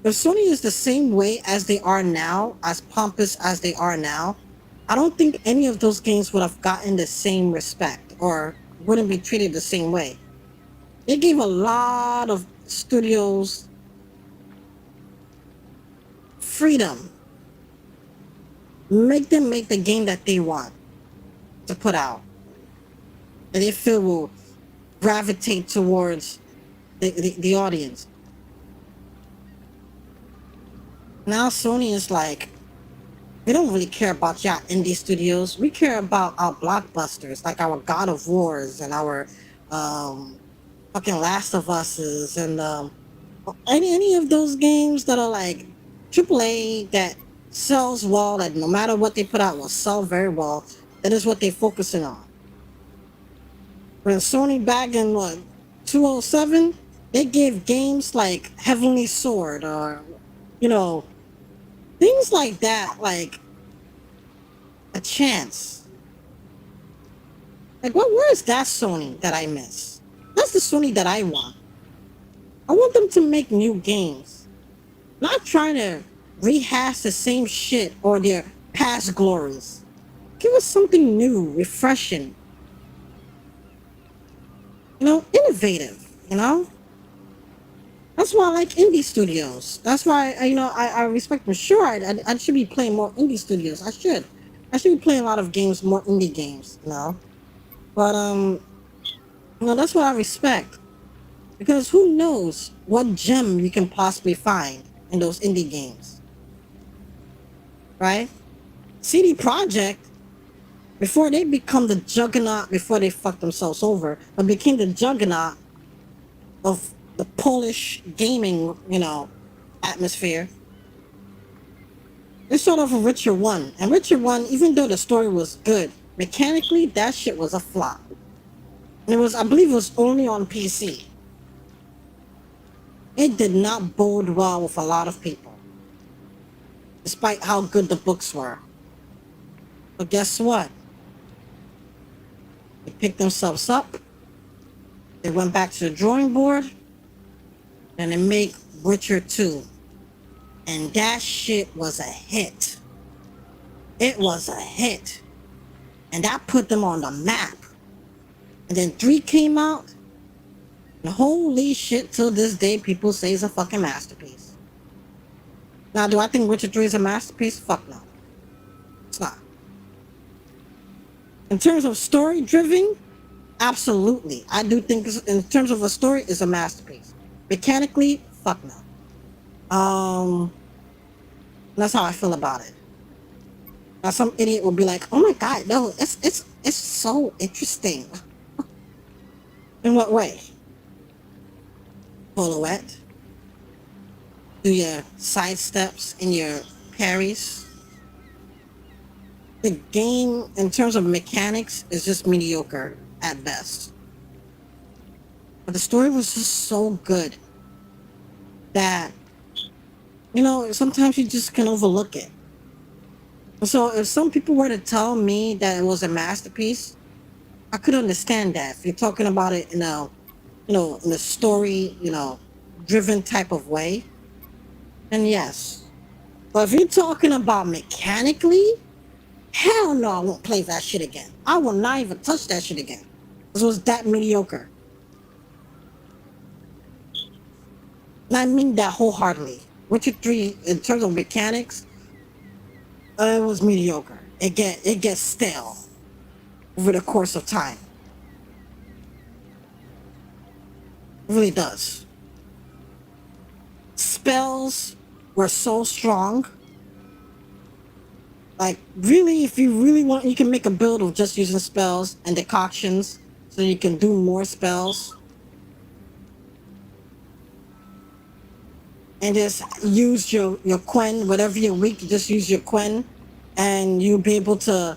if Sony is the same way as they are now, as pompous as they are now, I don't think any of those games would have gotten the same respect or wouldn't be treated the same way. They gave a lot of studios freedom. Make them make the game that they want to put out. And they feel will gravitate towards the audience. Now Sony is like, we don't really care about y'all indie studios. We care about our blockbusters, like our God of Wars and our fucking Last of Us's and any of those games that are like AAA that sells well, that no matter what they put out will sell very well. That is what they're focusing on. When Sony back in what 2007, they gave games like Heavenly Sword or things like that, like a chance. Like where's that Sony that I miss? That's the Sony that I want. I want them to make new games. Not trying to rehash the same shit or their past glories. Give us something new, refreshing. Innovative, That's why I like indie studios. That's why, I respect them. Sure, I should be playing more indie studios. I should be playing a lot of games, more indie games, But, that's what I respect. Because who knows what gem you can possibly find in those indie games. Right? CD Projekt, before they become the juggernaut, before they fuck themselves over, but became the juggernaut of the Polish gaming, atmosphere. It's sort of a Witcher 1. And Witcher 1, even though the story was good, mechanically, that shit was a flop. And I believe it was only on PC. It did not bode well with a lot of people. Despite how good the books were. But guess what? They picked themselves up. They went back to the drawing board. And they made Witcher 2. And that shit was a hit. It was a hit. And that put them on the map. And then 3 came out. And holy shit, till this day, people say it's a fucking masterpiece. Now, do I think Witcher 3 is a masterpiece? Fuck no. It's not. In terms of story-driven, absolutely. I do think, in terms of a story, it's a masterpiece. Mechanically, fuck no. That's how I feel about it. Now, some idiot will be like, "Oh my god, no, it's so interesting." In what way? Pirouette. Do your side steps and your parries. The game, in terms of mechanics, is just mediocre at best. But the story was just so good that, sometimes you just can overlook it. So if some people were to tell me that it was a masterpiece, I could understand that. If you're talking about it in a, in a story, driven type of way, then yes. But if you're talking about mechanically, hell no, I won't play that shit again. I will not even touch that shit again. Because it was that mediocre. And I mean that wholeheartedly. Witcher 3, in terms of mechanics, it was mediocre. It gets stale over the course of time. It really does. Spells were so strong. Like, really, if you really want, you can make a build of just using spells and decoctions so you can do more spells. And just use your Quen, whatever you're weak, just use your Quen, and you'll be able to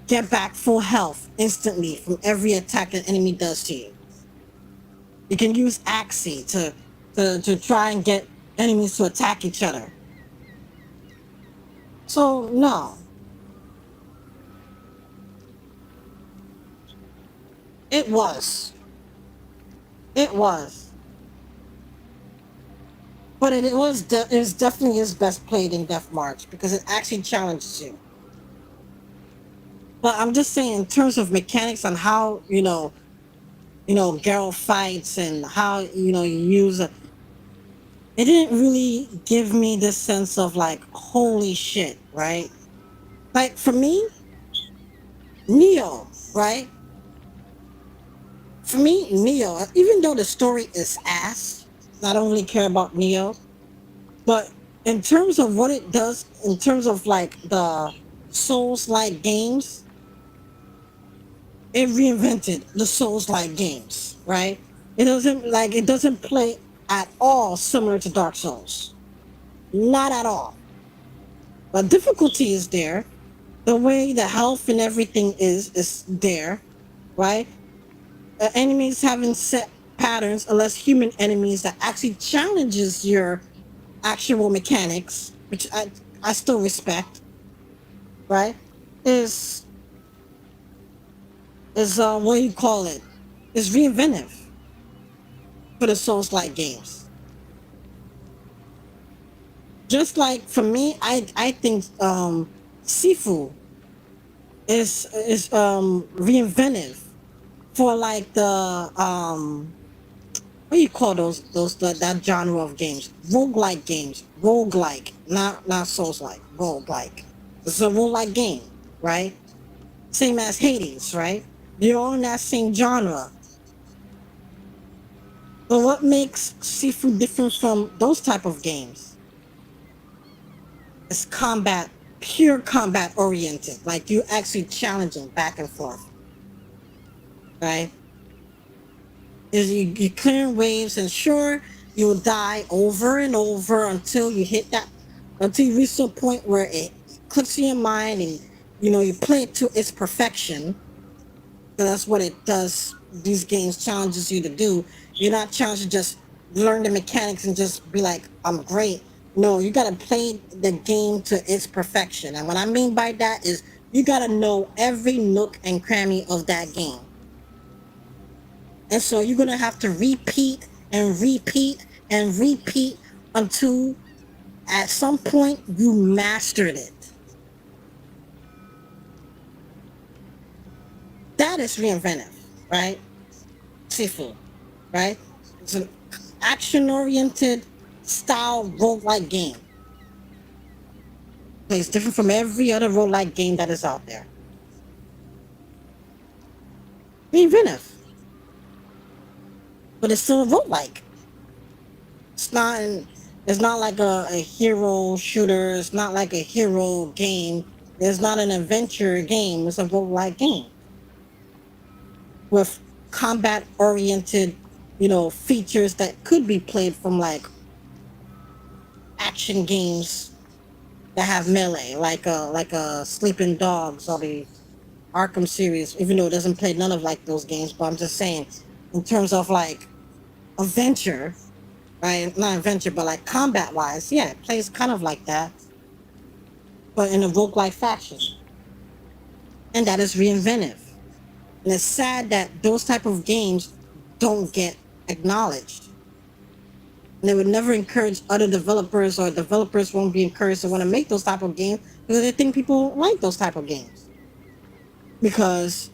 get back full health instantly from every attack an enemy does to you. You can use Axii to to try and get enemies to attack each other. So no, it was, it was, but it was definitely his best played in Death March because it actually challenges you. But I'm just saying, in terms of mechanics on how Geralt fights and how you use it, it didn't really give me this sense of like holy shit, right? Like for me, Neo, right? For me, Neo, even though the story is ass, I don't really care about Neo. But in terms of what it does, in terms of like the Souls-like games, it reinvented the Souls-like games, right? It doesn't play at all similar to Dark Souls. Not at all. But difficulty is there. The way the health and everything is there, right? Enemies having set patterns, unless human enemies that actually challenges your actual mechanics, which I still respect, right? Is what do you call it? Is reinventive for the Souls-like games. Just like for me, I think Sifu is reinventive for like the what do you call that genre of games? Roguelike games. Roguelike, not Souls-like, roguelike. It's a roguelike game, right? Same as Hades, right? They're all in that same genre. But what makes Sifu different from those type of games is combat, pure combat oriented. Like you actually challenging back and forth, right? Is you clearing waves, and sure, you'll die over and over until you hit that, until you reach to a point where it clicks in your mind and you play it to its perfection. That's what it does. These games challenges you to do. You're not challenged to just learn the mechanics and just be like, I'm great. No, you gotta play the game to its perfection. And what I mean by that is you gotta know every nook and cranny of that game. And so you're gonna have to repeat and repeat and repeat until at some point you mastered it. That is reinventive, right? Sifu, right? It's an action-oriented style roguelike game. It's different from every other roguelike game that is out there. Reinventive. But it's still a roguelike. It's not like a hero shooter, it's not like a hero game, it's not an adventure game, it's a roguelike game. With combat oriented, features that could be played from like action games that have melee, like Sleeping Dogs or the Arkham series, even though it doesn't play none of like those games, but I'm just saying, in terms of like adventure, right? Not adventure, but like combat wise, yeah, it plays kind of like that, but in a roguelike fashion. And that is reinventive. And it's sad that those type of games don't get acknowledged. And they would never encourage other developers, or developers won't be encouraged to want to make those type of games because they think people like those type of games. Because,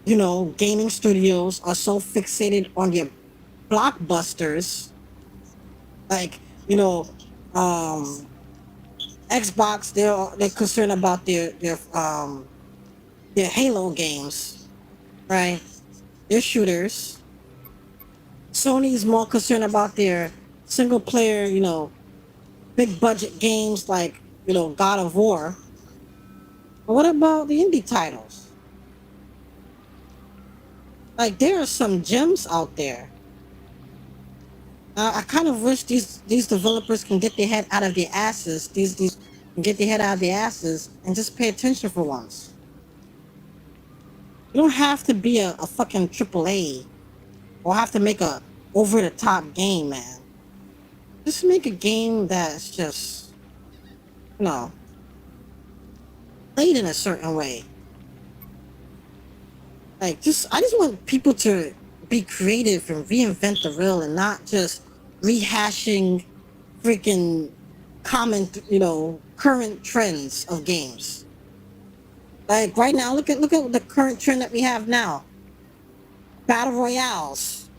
gaming studios are so fixated on their blockbusters, like, Xbox, they're concerned about their Halo games, right? Their shooters. Sony's more concerned about their single player, big budget games like, God of War. But what about the indie titles? Like there are some gems out there. I kind of wish these developers can get their head out of their asses. These can get their head out of their asses and just pay attention for once. You don't have to be a fucking AAA or have to make a over the top game, man. Just make a game that's just, you know, played in a certain way. Like, I just want people to be creative and reinvent the wheel and not just rehashing freaking common, current trends of games. Like right now, look at the current trend that we have now. Battle royales.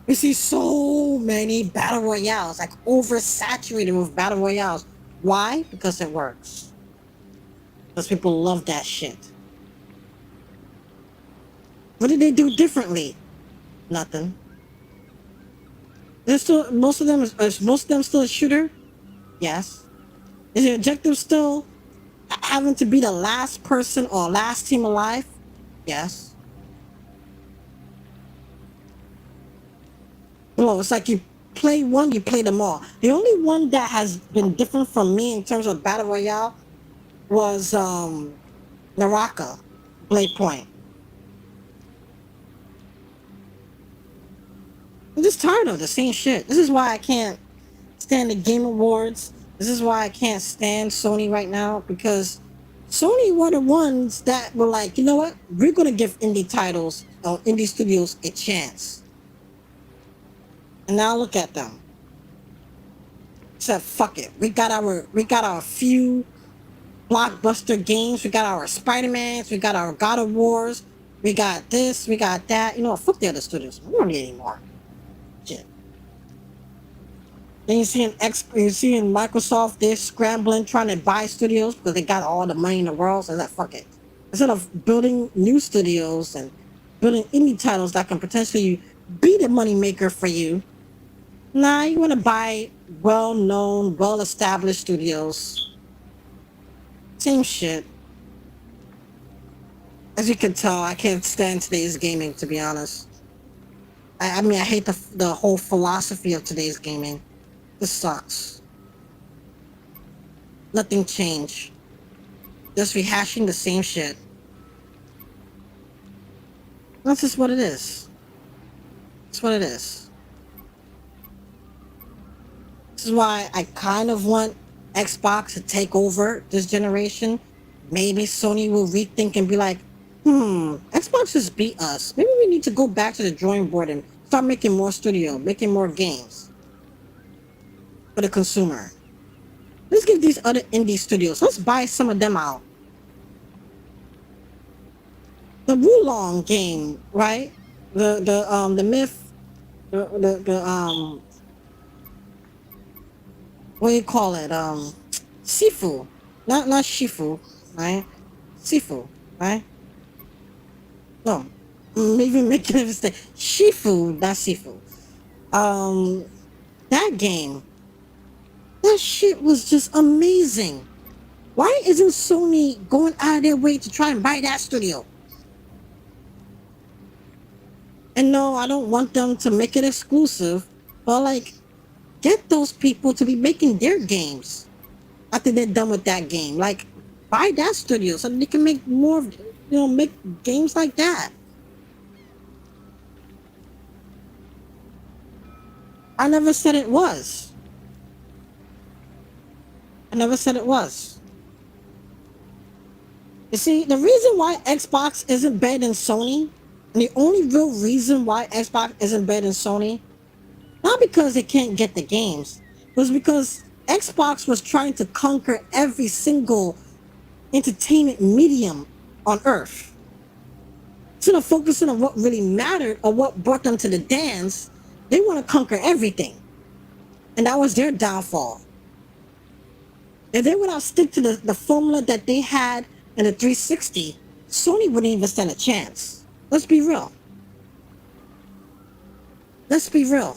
We see so many battle royales, like oversaturated with battle royales. Why? Because it works. Because people love that shit. What did they do differently? Nothing. They're still is most of them still a shooter? Yes. Is the objective still having to be the last person or last team alive? Yes. Well, it's like you play one, you play them all. The only one that has been different from me in terms of battle royale was Naraka, Blade Point. I'm just tired of the same shit. This is why I can't stand the Game Awards. This is why I can't stand Sony right now, because Sony were the ones that were like, you know what? We're gonna give indie titles or indie studios a chance. And now look at them. Said fuck it. We got our few blockbuster games. We got our Spider-Mans. We got our God of Wars. We got this. We got that. You know what? Fuck the other studios. We don't need any more. Shit. Then you see in Microsoft, they're scrambling, trying to buy studios because they got all the money in the world. So that fuck it. Instead of building new studios and building indie titles that can potentially be the money maker for you, nah, you want to buy well-known, well-established studios. Same shit. As you can tell, I can't stand today's gaming, to be honest. I mean, I hate the whole philosophy of today's gaming. This sucks. Nothing changed. Just rehashing the same shit. That's just what it is. That's what it is. This is why I kind of want Xbox to take over this generation. Maybe Sony will rethink and be like, Xbox just beat us. Maybe we need to go back to the drawing board and start making more studio, making more games for the consumer. Let's give these other indie studios, let's buy some of them out. The Wulong game, right? The myth, what do you call it? Sifu, not Shifu, right? Sifu, right? No, maybe making a mistake. Shifu, not Sifu. That game, that shit was just amazing. Why isn't Sony going out of their way to try and buy that studio? And no, I don't want them to make it exclusive, but like, get those people to be making their games after they're done with that game. Like, buy that studio so they can make more, make games like that. I never said it was. I never said it was. You see, the reason why Xbox isn't better than Sony, and the only real reason why Xbox isn't better than Sony, not because they can't get the games, was because Xbox was trying to conquer every single entertainment medium on Earth. Instead of focusing on what really mattered or what brought them to the dance, they want to conquer everything. And that was their downfall. If they would have stick to the formula that they had in the 360, Sony wouldn't even stand a chance. Let's be real. Let's be real.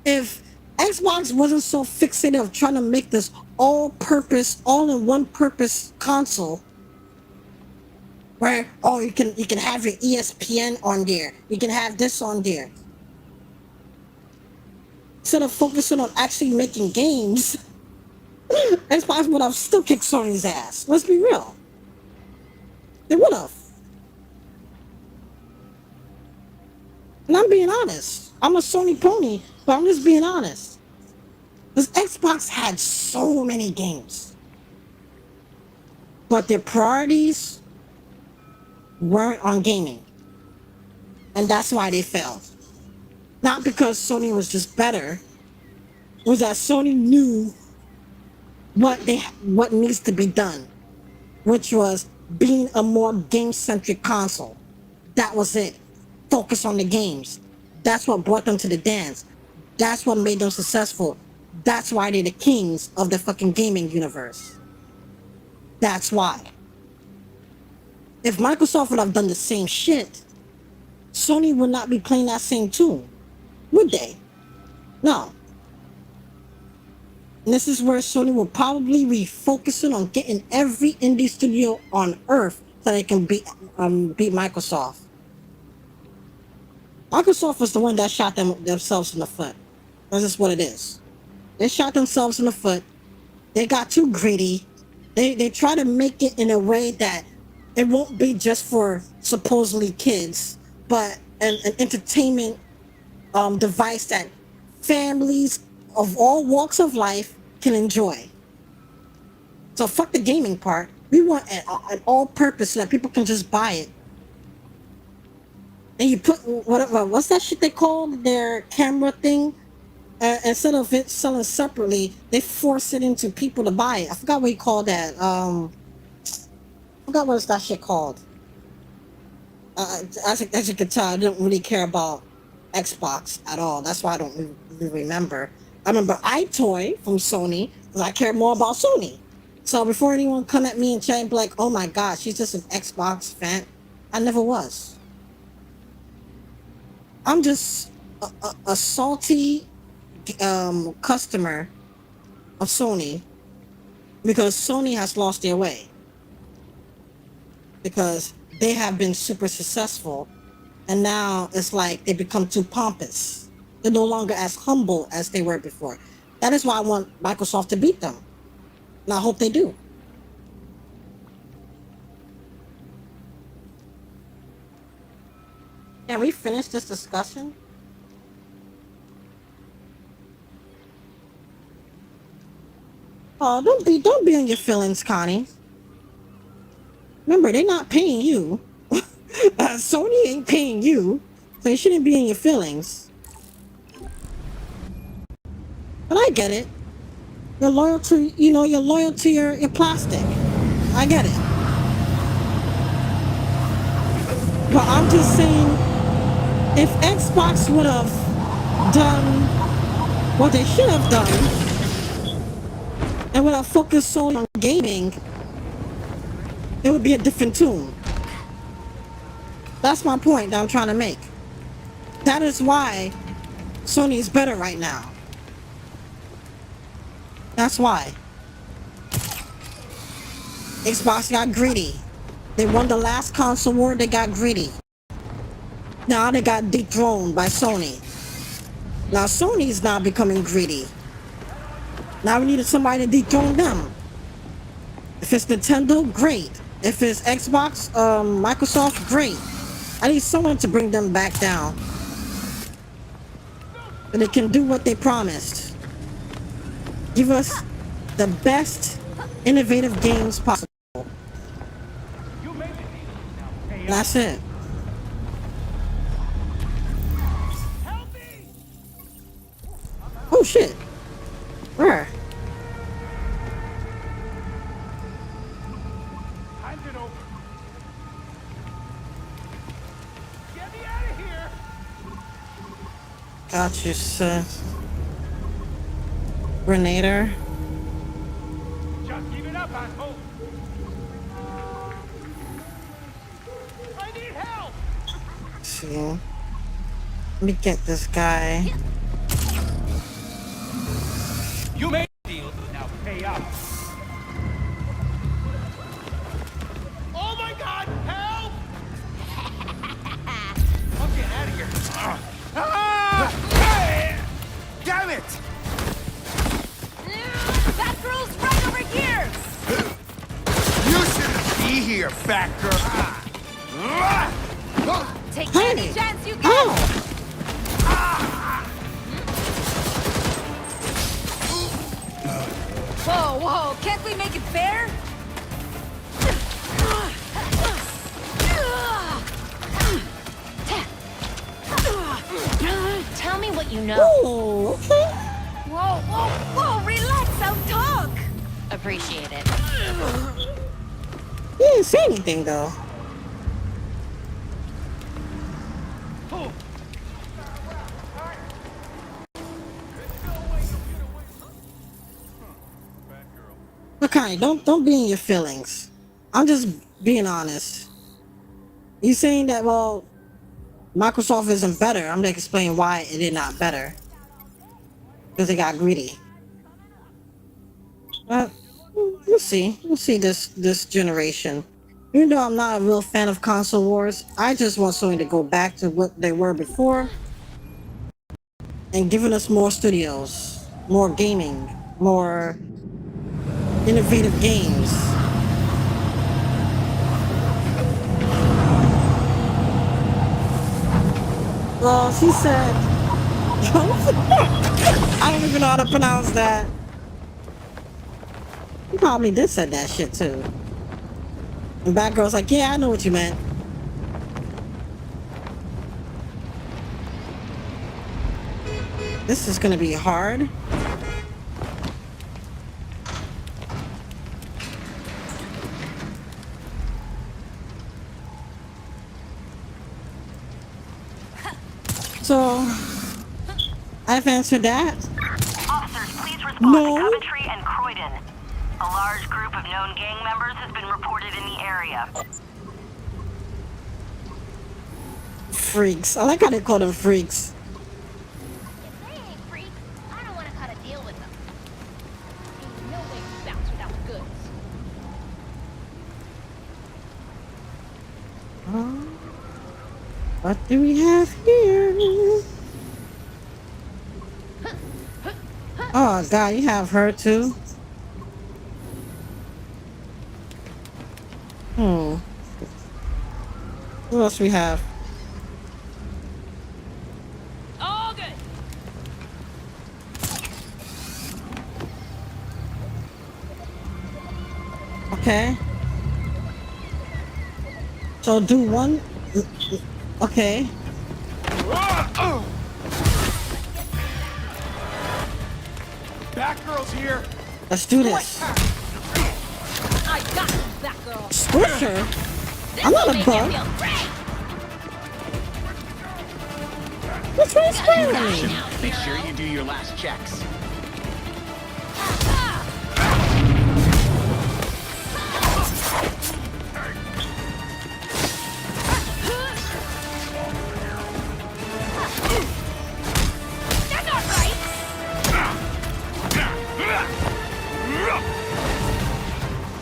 If Xbox wasn't so fixated of trying to make this all-purpose, all-in-one purpose console, where you can have your ESPN on there, you can have this on there, instead of focusing on actually making games, Xbox would have still kicked Sony's ass. Let's be real. They would have. And I'm being honest. I'm a Sony pony, but I'm just being honest. This Xbox had so many games, but their priorities weren't on gaming, and that's why they failed. Not because Sony was just better, it was that Sony knew what needs to be done, which was being a more game-centric console. That was it. Focus on the games. That's what brought them to the dance. That's what made them successful. That's why they're the kings of the fucking gaming universe. That's why. If Microsoft would have done the same shit, Sony would not be playing that same tune, would they? No. And this is where Sony will probably be focusing on getting every indie studio on earth so they can beat Microsoft. Microsoft was the one that shot themselves in the foot. That's just what it is. They shot themselves in the foot. They got too greedy. They try to make it in a way that it won't be just for supposedly kids, but an entertainment device that families of all walks of life can enjoy. So fuck the gaming part. We want an all-purpose so that people can just buy it. And you put what's that shit they call their camera thing? Instead of it selling separately, they force it into people to buy it. I forgot what you call that. I forgot what's that shit called. As you can tell, I didn't really care about Xbox at all. That's why I don't really remember. I remember iToy from Sony because I care more about Sony. So before anyone come at me and chat and be like, "Oh my God, she's just an Xbox fan," I never was. I'm just a salty customer of Sony because Sony has lost their way, because they have been super successful and now it's like they become too pompous. They're no longer as humble as they were before. That is why I want Microsoft to beat them, and I hope they do. Can we finish this discussion? Oh, don't be on your feelings, Connie. Remember, they're not paying you. Sony ain't paying you, so you shouldn't be in your feelings. But I get it. You're loyal to, you're loyal to your plastic. I get it. But I'm just saying, if Xbox would have done what they should have done and would have focused solely on gaming, it would be a different tune. That's my point that I'm trying to make. That is why Sony is better right now. That's why. Xbox got greedy. They won the last console war, they got greedy. Now they got dethroned by Sony. Now Sony's now becoming greedy. Now we needed somebody to dethrone them. If it's Nintendo, great. If it's Xbox, Microsoft, great. I need someone to bring them back down. And they can do what they promised. Give us the best innovative games possible. That's it. Oh shit. Where? Hand it over. Get me out of here. Got you, sir. Renator. Just give it up, asshole. I need help. Let's see. Let me get this guy. You made a deal. Now pay up. Oh my God! Help! I'm getting out of here. Damn it! That girl's right over here! You shouldn't be here, fat girl. Take any chance you get! Oh! Whoa, whoa, can't we make it fair? Tell me what you know. Oh, okay. Whoa, whoa, whoa, relax, I'll talk! Appreciate it. He didn't say anything though. Okay, don't be in your feelings. I'm just being honest. You saying that, well, Microsoft isn't better. I'm gonna explain why it is not better. Because they got greedy. But we'll see. We'll see this generation. Even though I'm not a real fan of console wars, I just want Sony to go back to what they were before and giving us more studios, more gaming, more innovative games. Well, she said, I don't even know how to pronounce that. He probably did said that shit too. And Batgirl's like, yeah, I know what you meant. This is gonna be hard. So, I've answered that. Officers, please respond to Coventry and Croydon. A large group of known gang members has been reported in the area. Freaks. I like how they call them freaks. If they ain't freaks, I don't want to cut a deal with them. Ain't no way to bounce without the goods. What do we have here? Oh god, you have her too? What else we have? All good. Okay. So do one. Okay. Batgirl's here. Let's do this. I got you, Batgirl. Squish her? I'm not a bug. What's wrong with me? Make sure you do your last checks.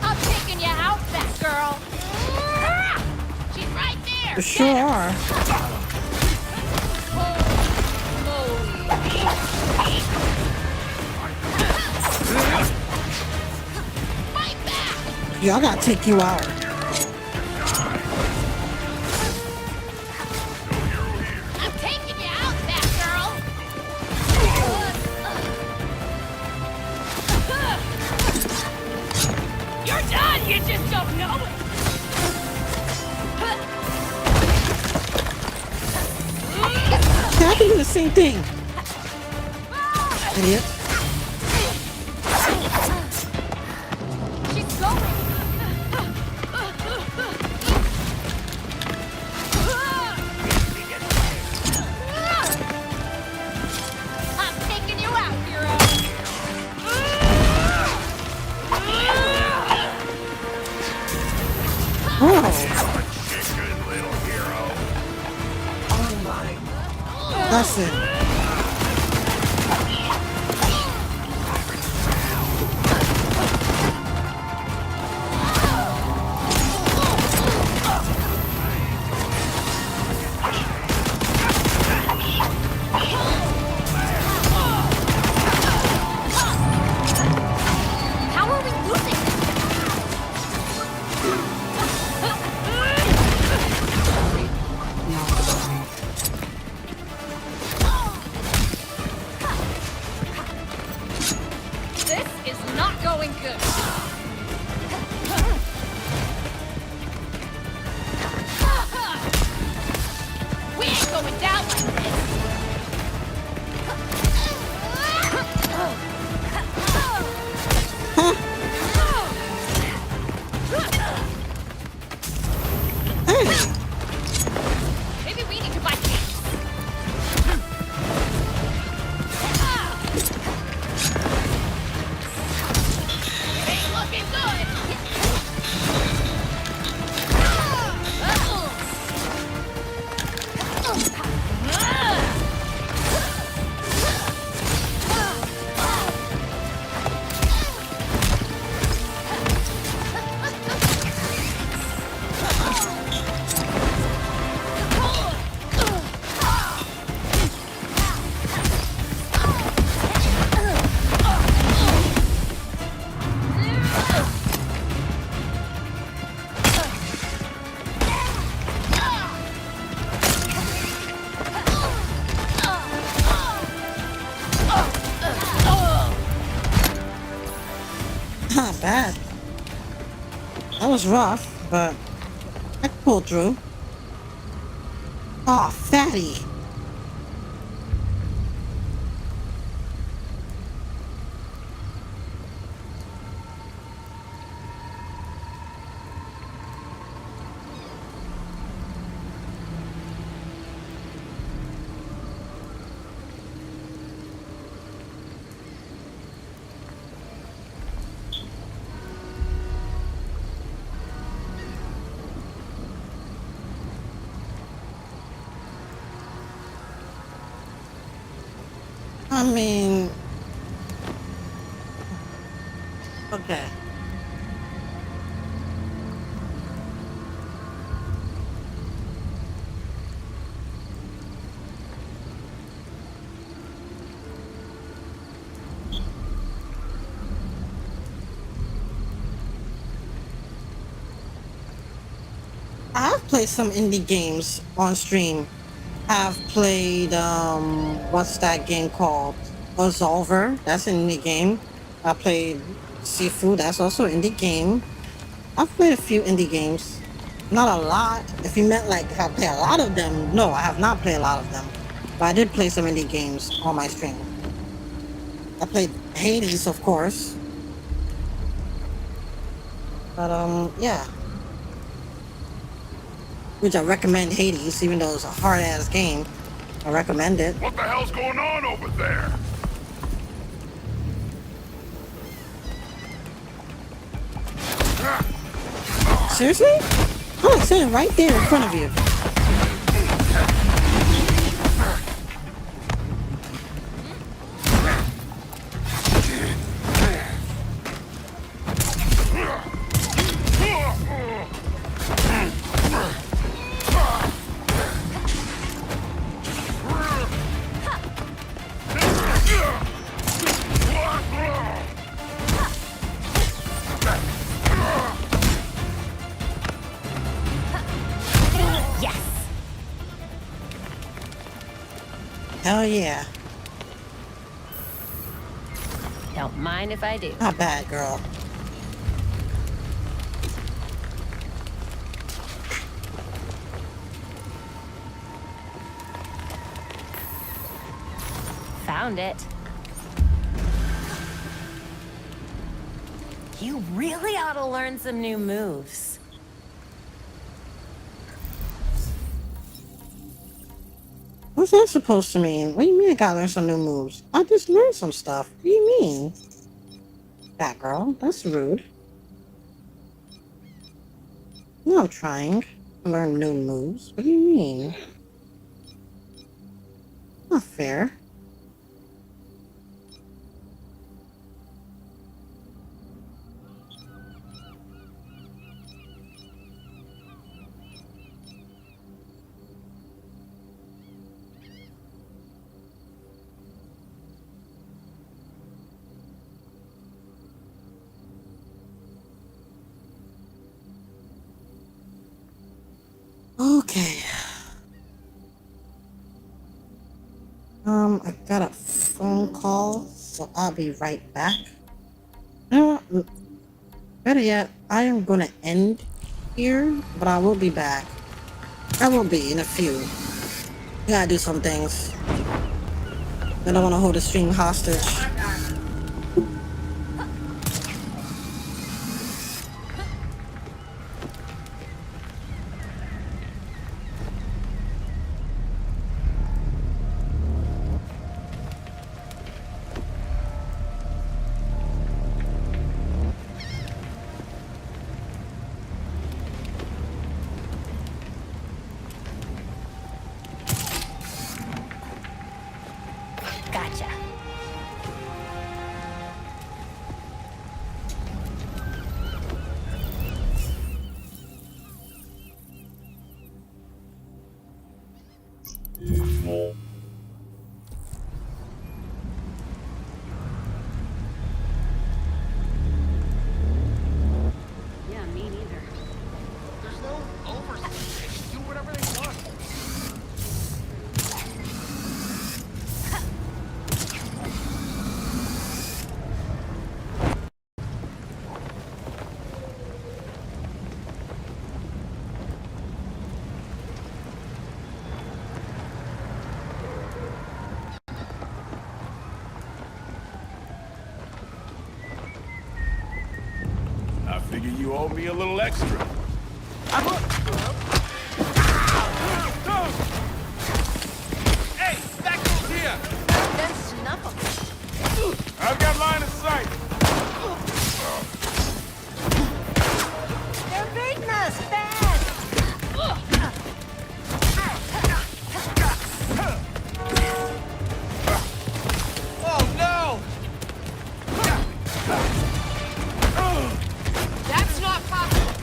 I'm taking you out, Batgirl. She's right there. You sure are. Yeah, I gotta take you out. I'm taking you out, Batgirl. You're done, you just don't know it. Yeah, I can do the same thing. Idiot. She's going. I'm taking you out, hero. That's it. How are we losing? That was rough, but I pulled through. Oh, fatty. I mean, okay. I've played some indie games on stream. I've played, what's that game called? Absolver, that's an indie game. I played Sifu, that's also an indie game. I've played a few indie games. Not a lot. If you meant like, if I play a lot of them, no, I have not played a lot of them. But I did play some indie games on my stream. I played Hades, of course. But, yeah. Which I recommend Hades, even though it's a hard-ass game. I recommend it. What the hell's going on over there? Seriously? Oh, it's sitting right there in front of you. Hell yeah. Don't mind if I do. Not bad, girl. Found it. You really ought to learn some new moves. What's that supposed to mean? What do you mean I gotta learn some new moves? I just learned some stuff. What do you mean? That girl, that's rude. No, I'm trying to learn new moves. What do you mean? Not fair. Okay. I got a phone call, so I'll be right back. Better yet, I am gonna end here, but I will be back. I will be in a few. I gotta do some things. I don't want to hold the stream hostage. Gotcha. Yeah, me neither. There's no oversight. They just do whatever they want. owe me a little extra. Hey, that goes here! Then snuff 'em. I've got line of sight. They're beating us bad. Oh no! That's not possible.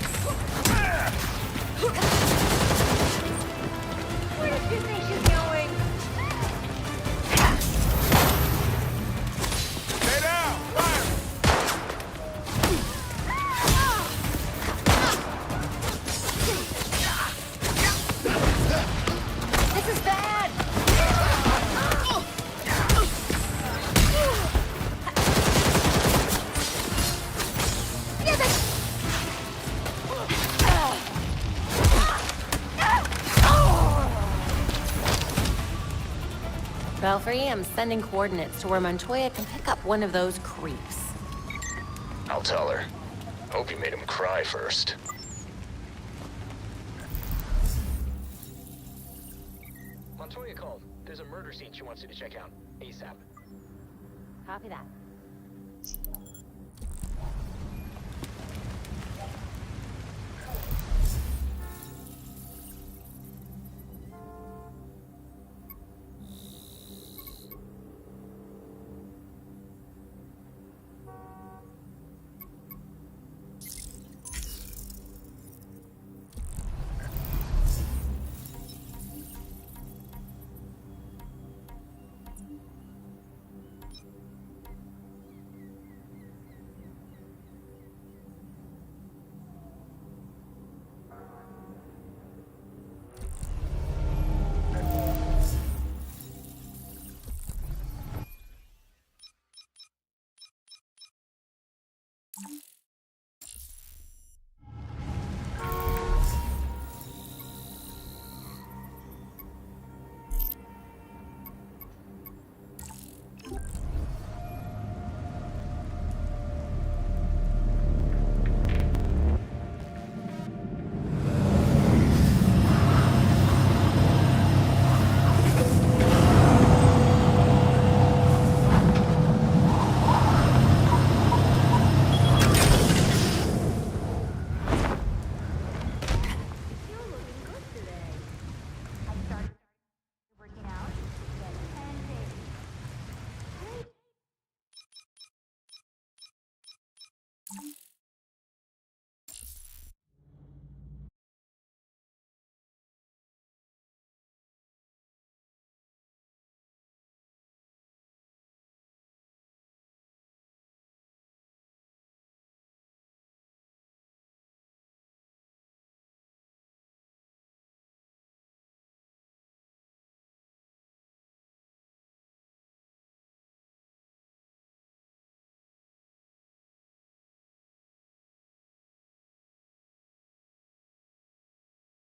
Where do you think she's going? Stay down! Fire! This is bad. Belfry, I'm sending coordinates to where Montoya can pick up one of those creeps. I'll tell her. Hope you made him cry first. Montoya called. There's a murder scene she wants you to check out. ASAP. Copy that.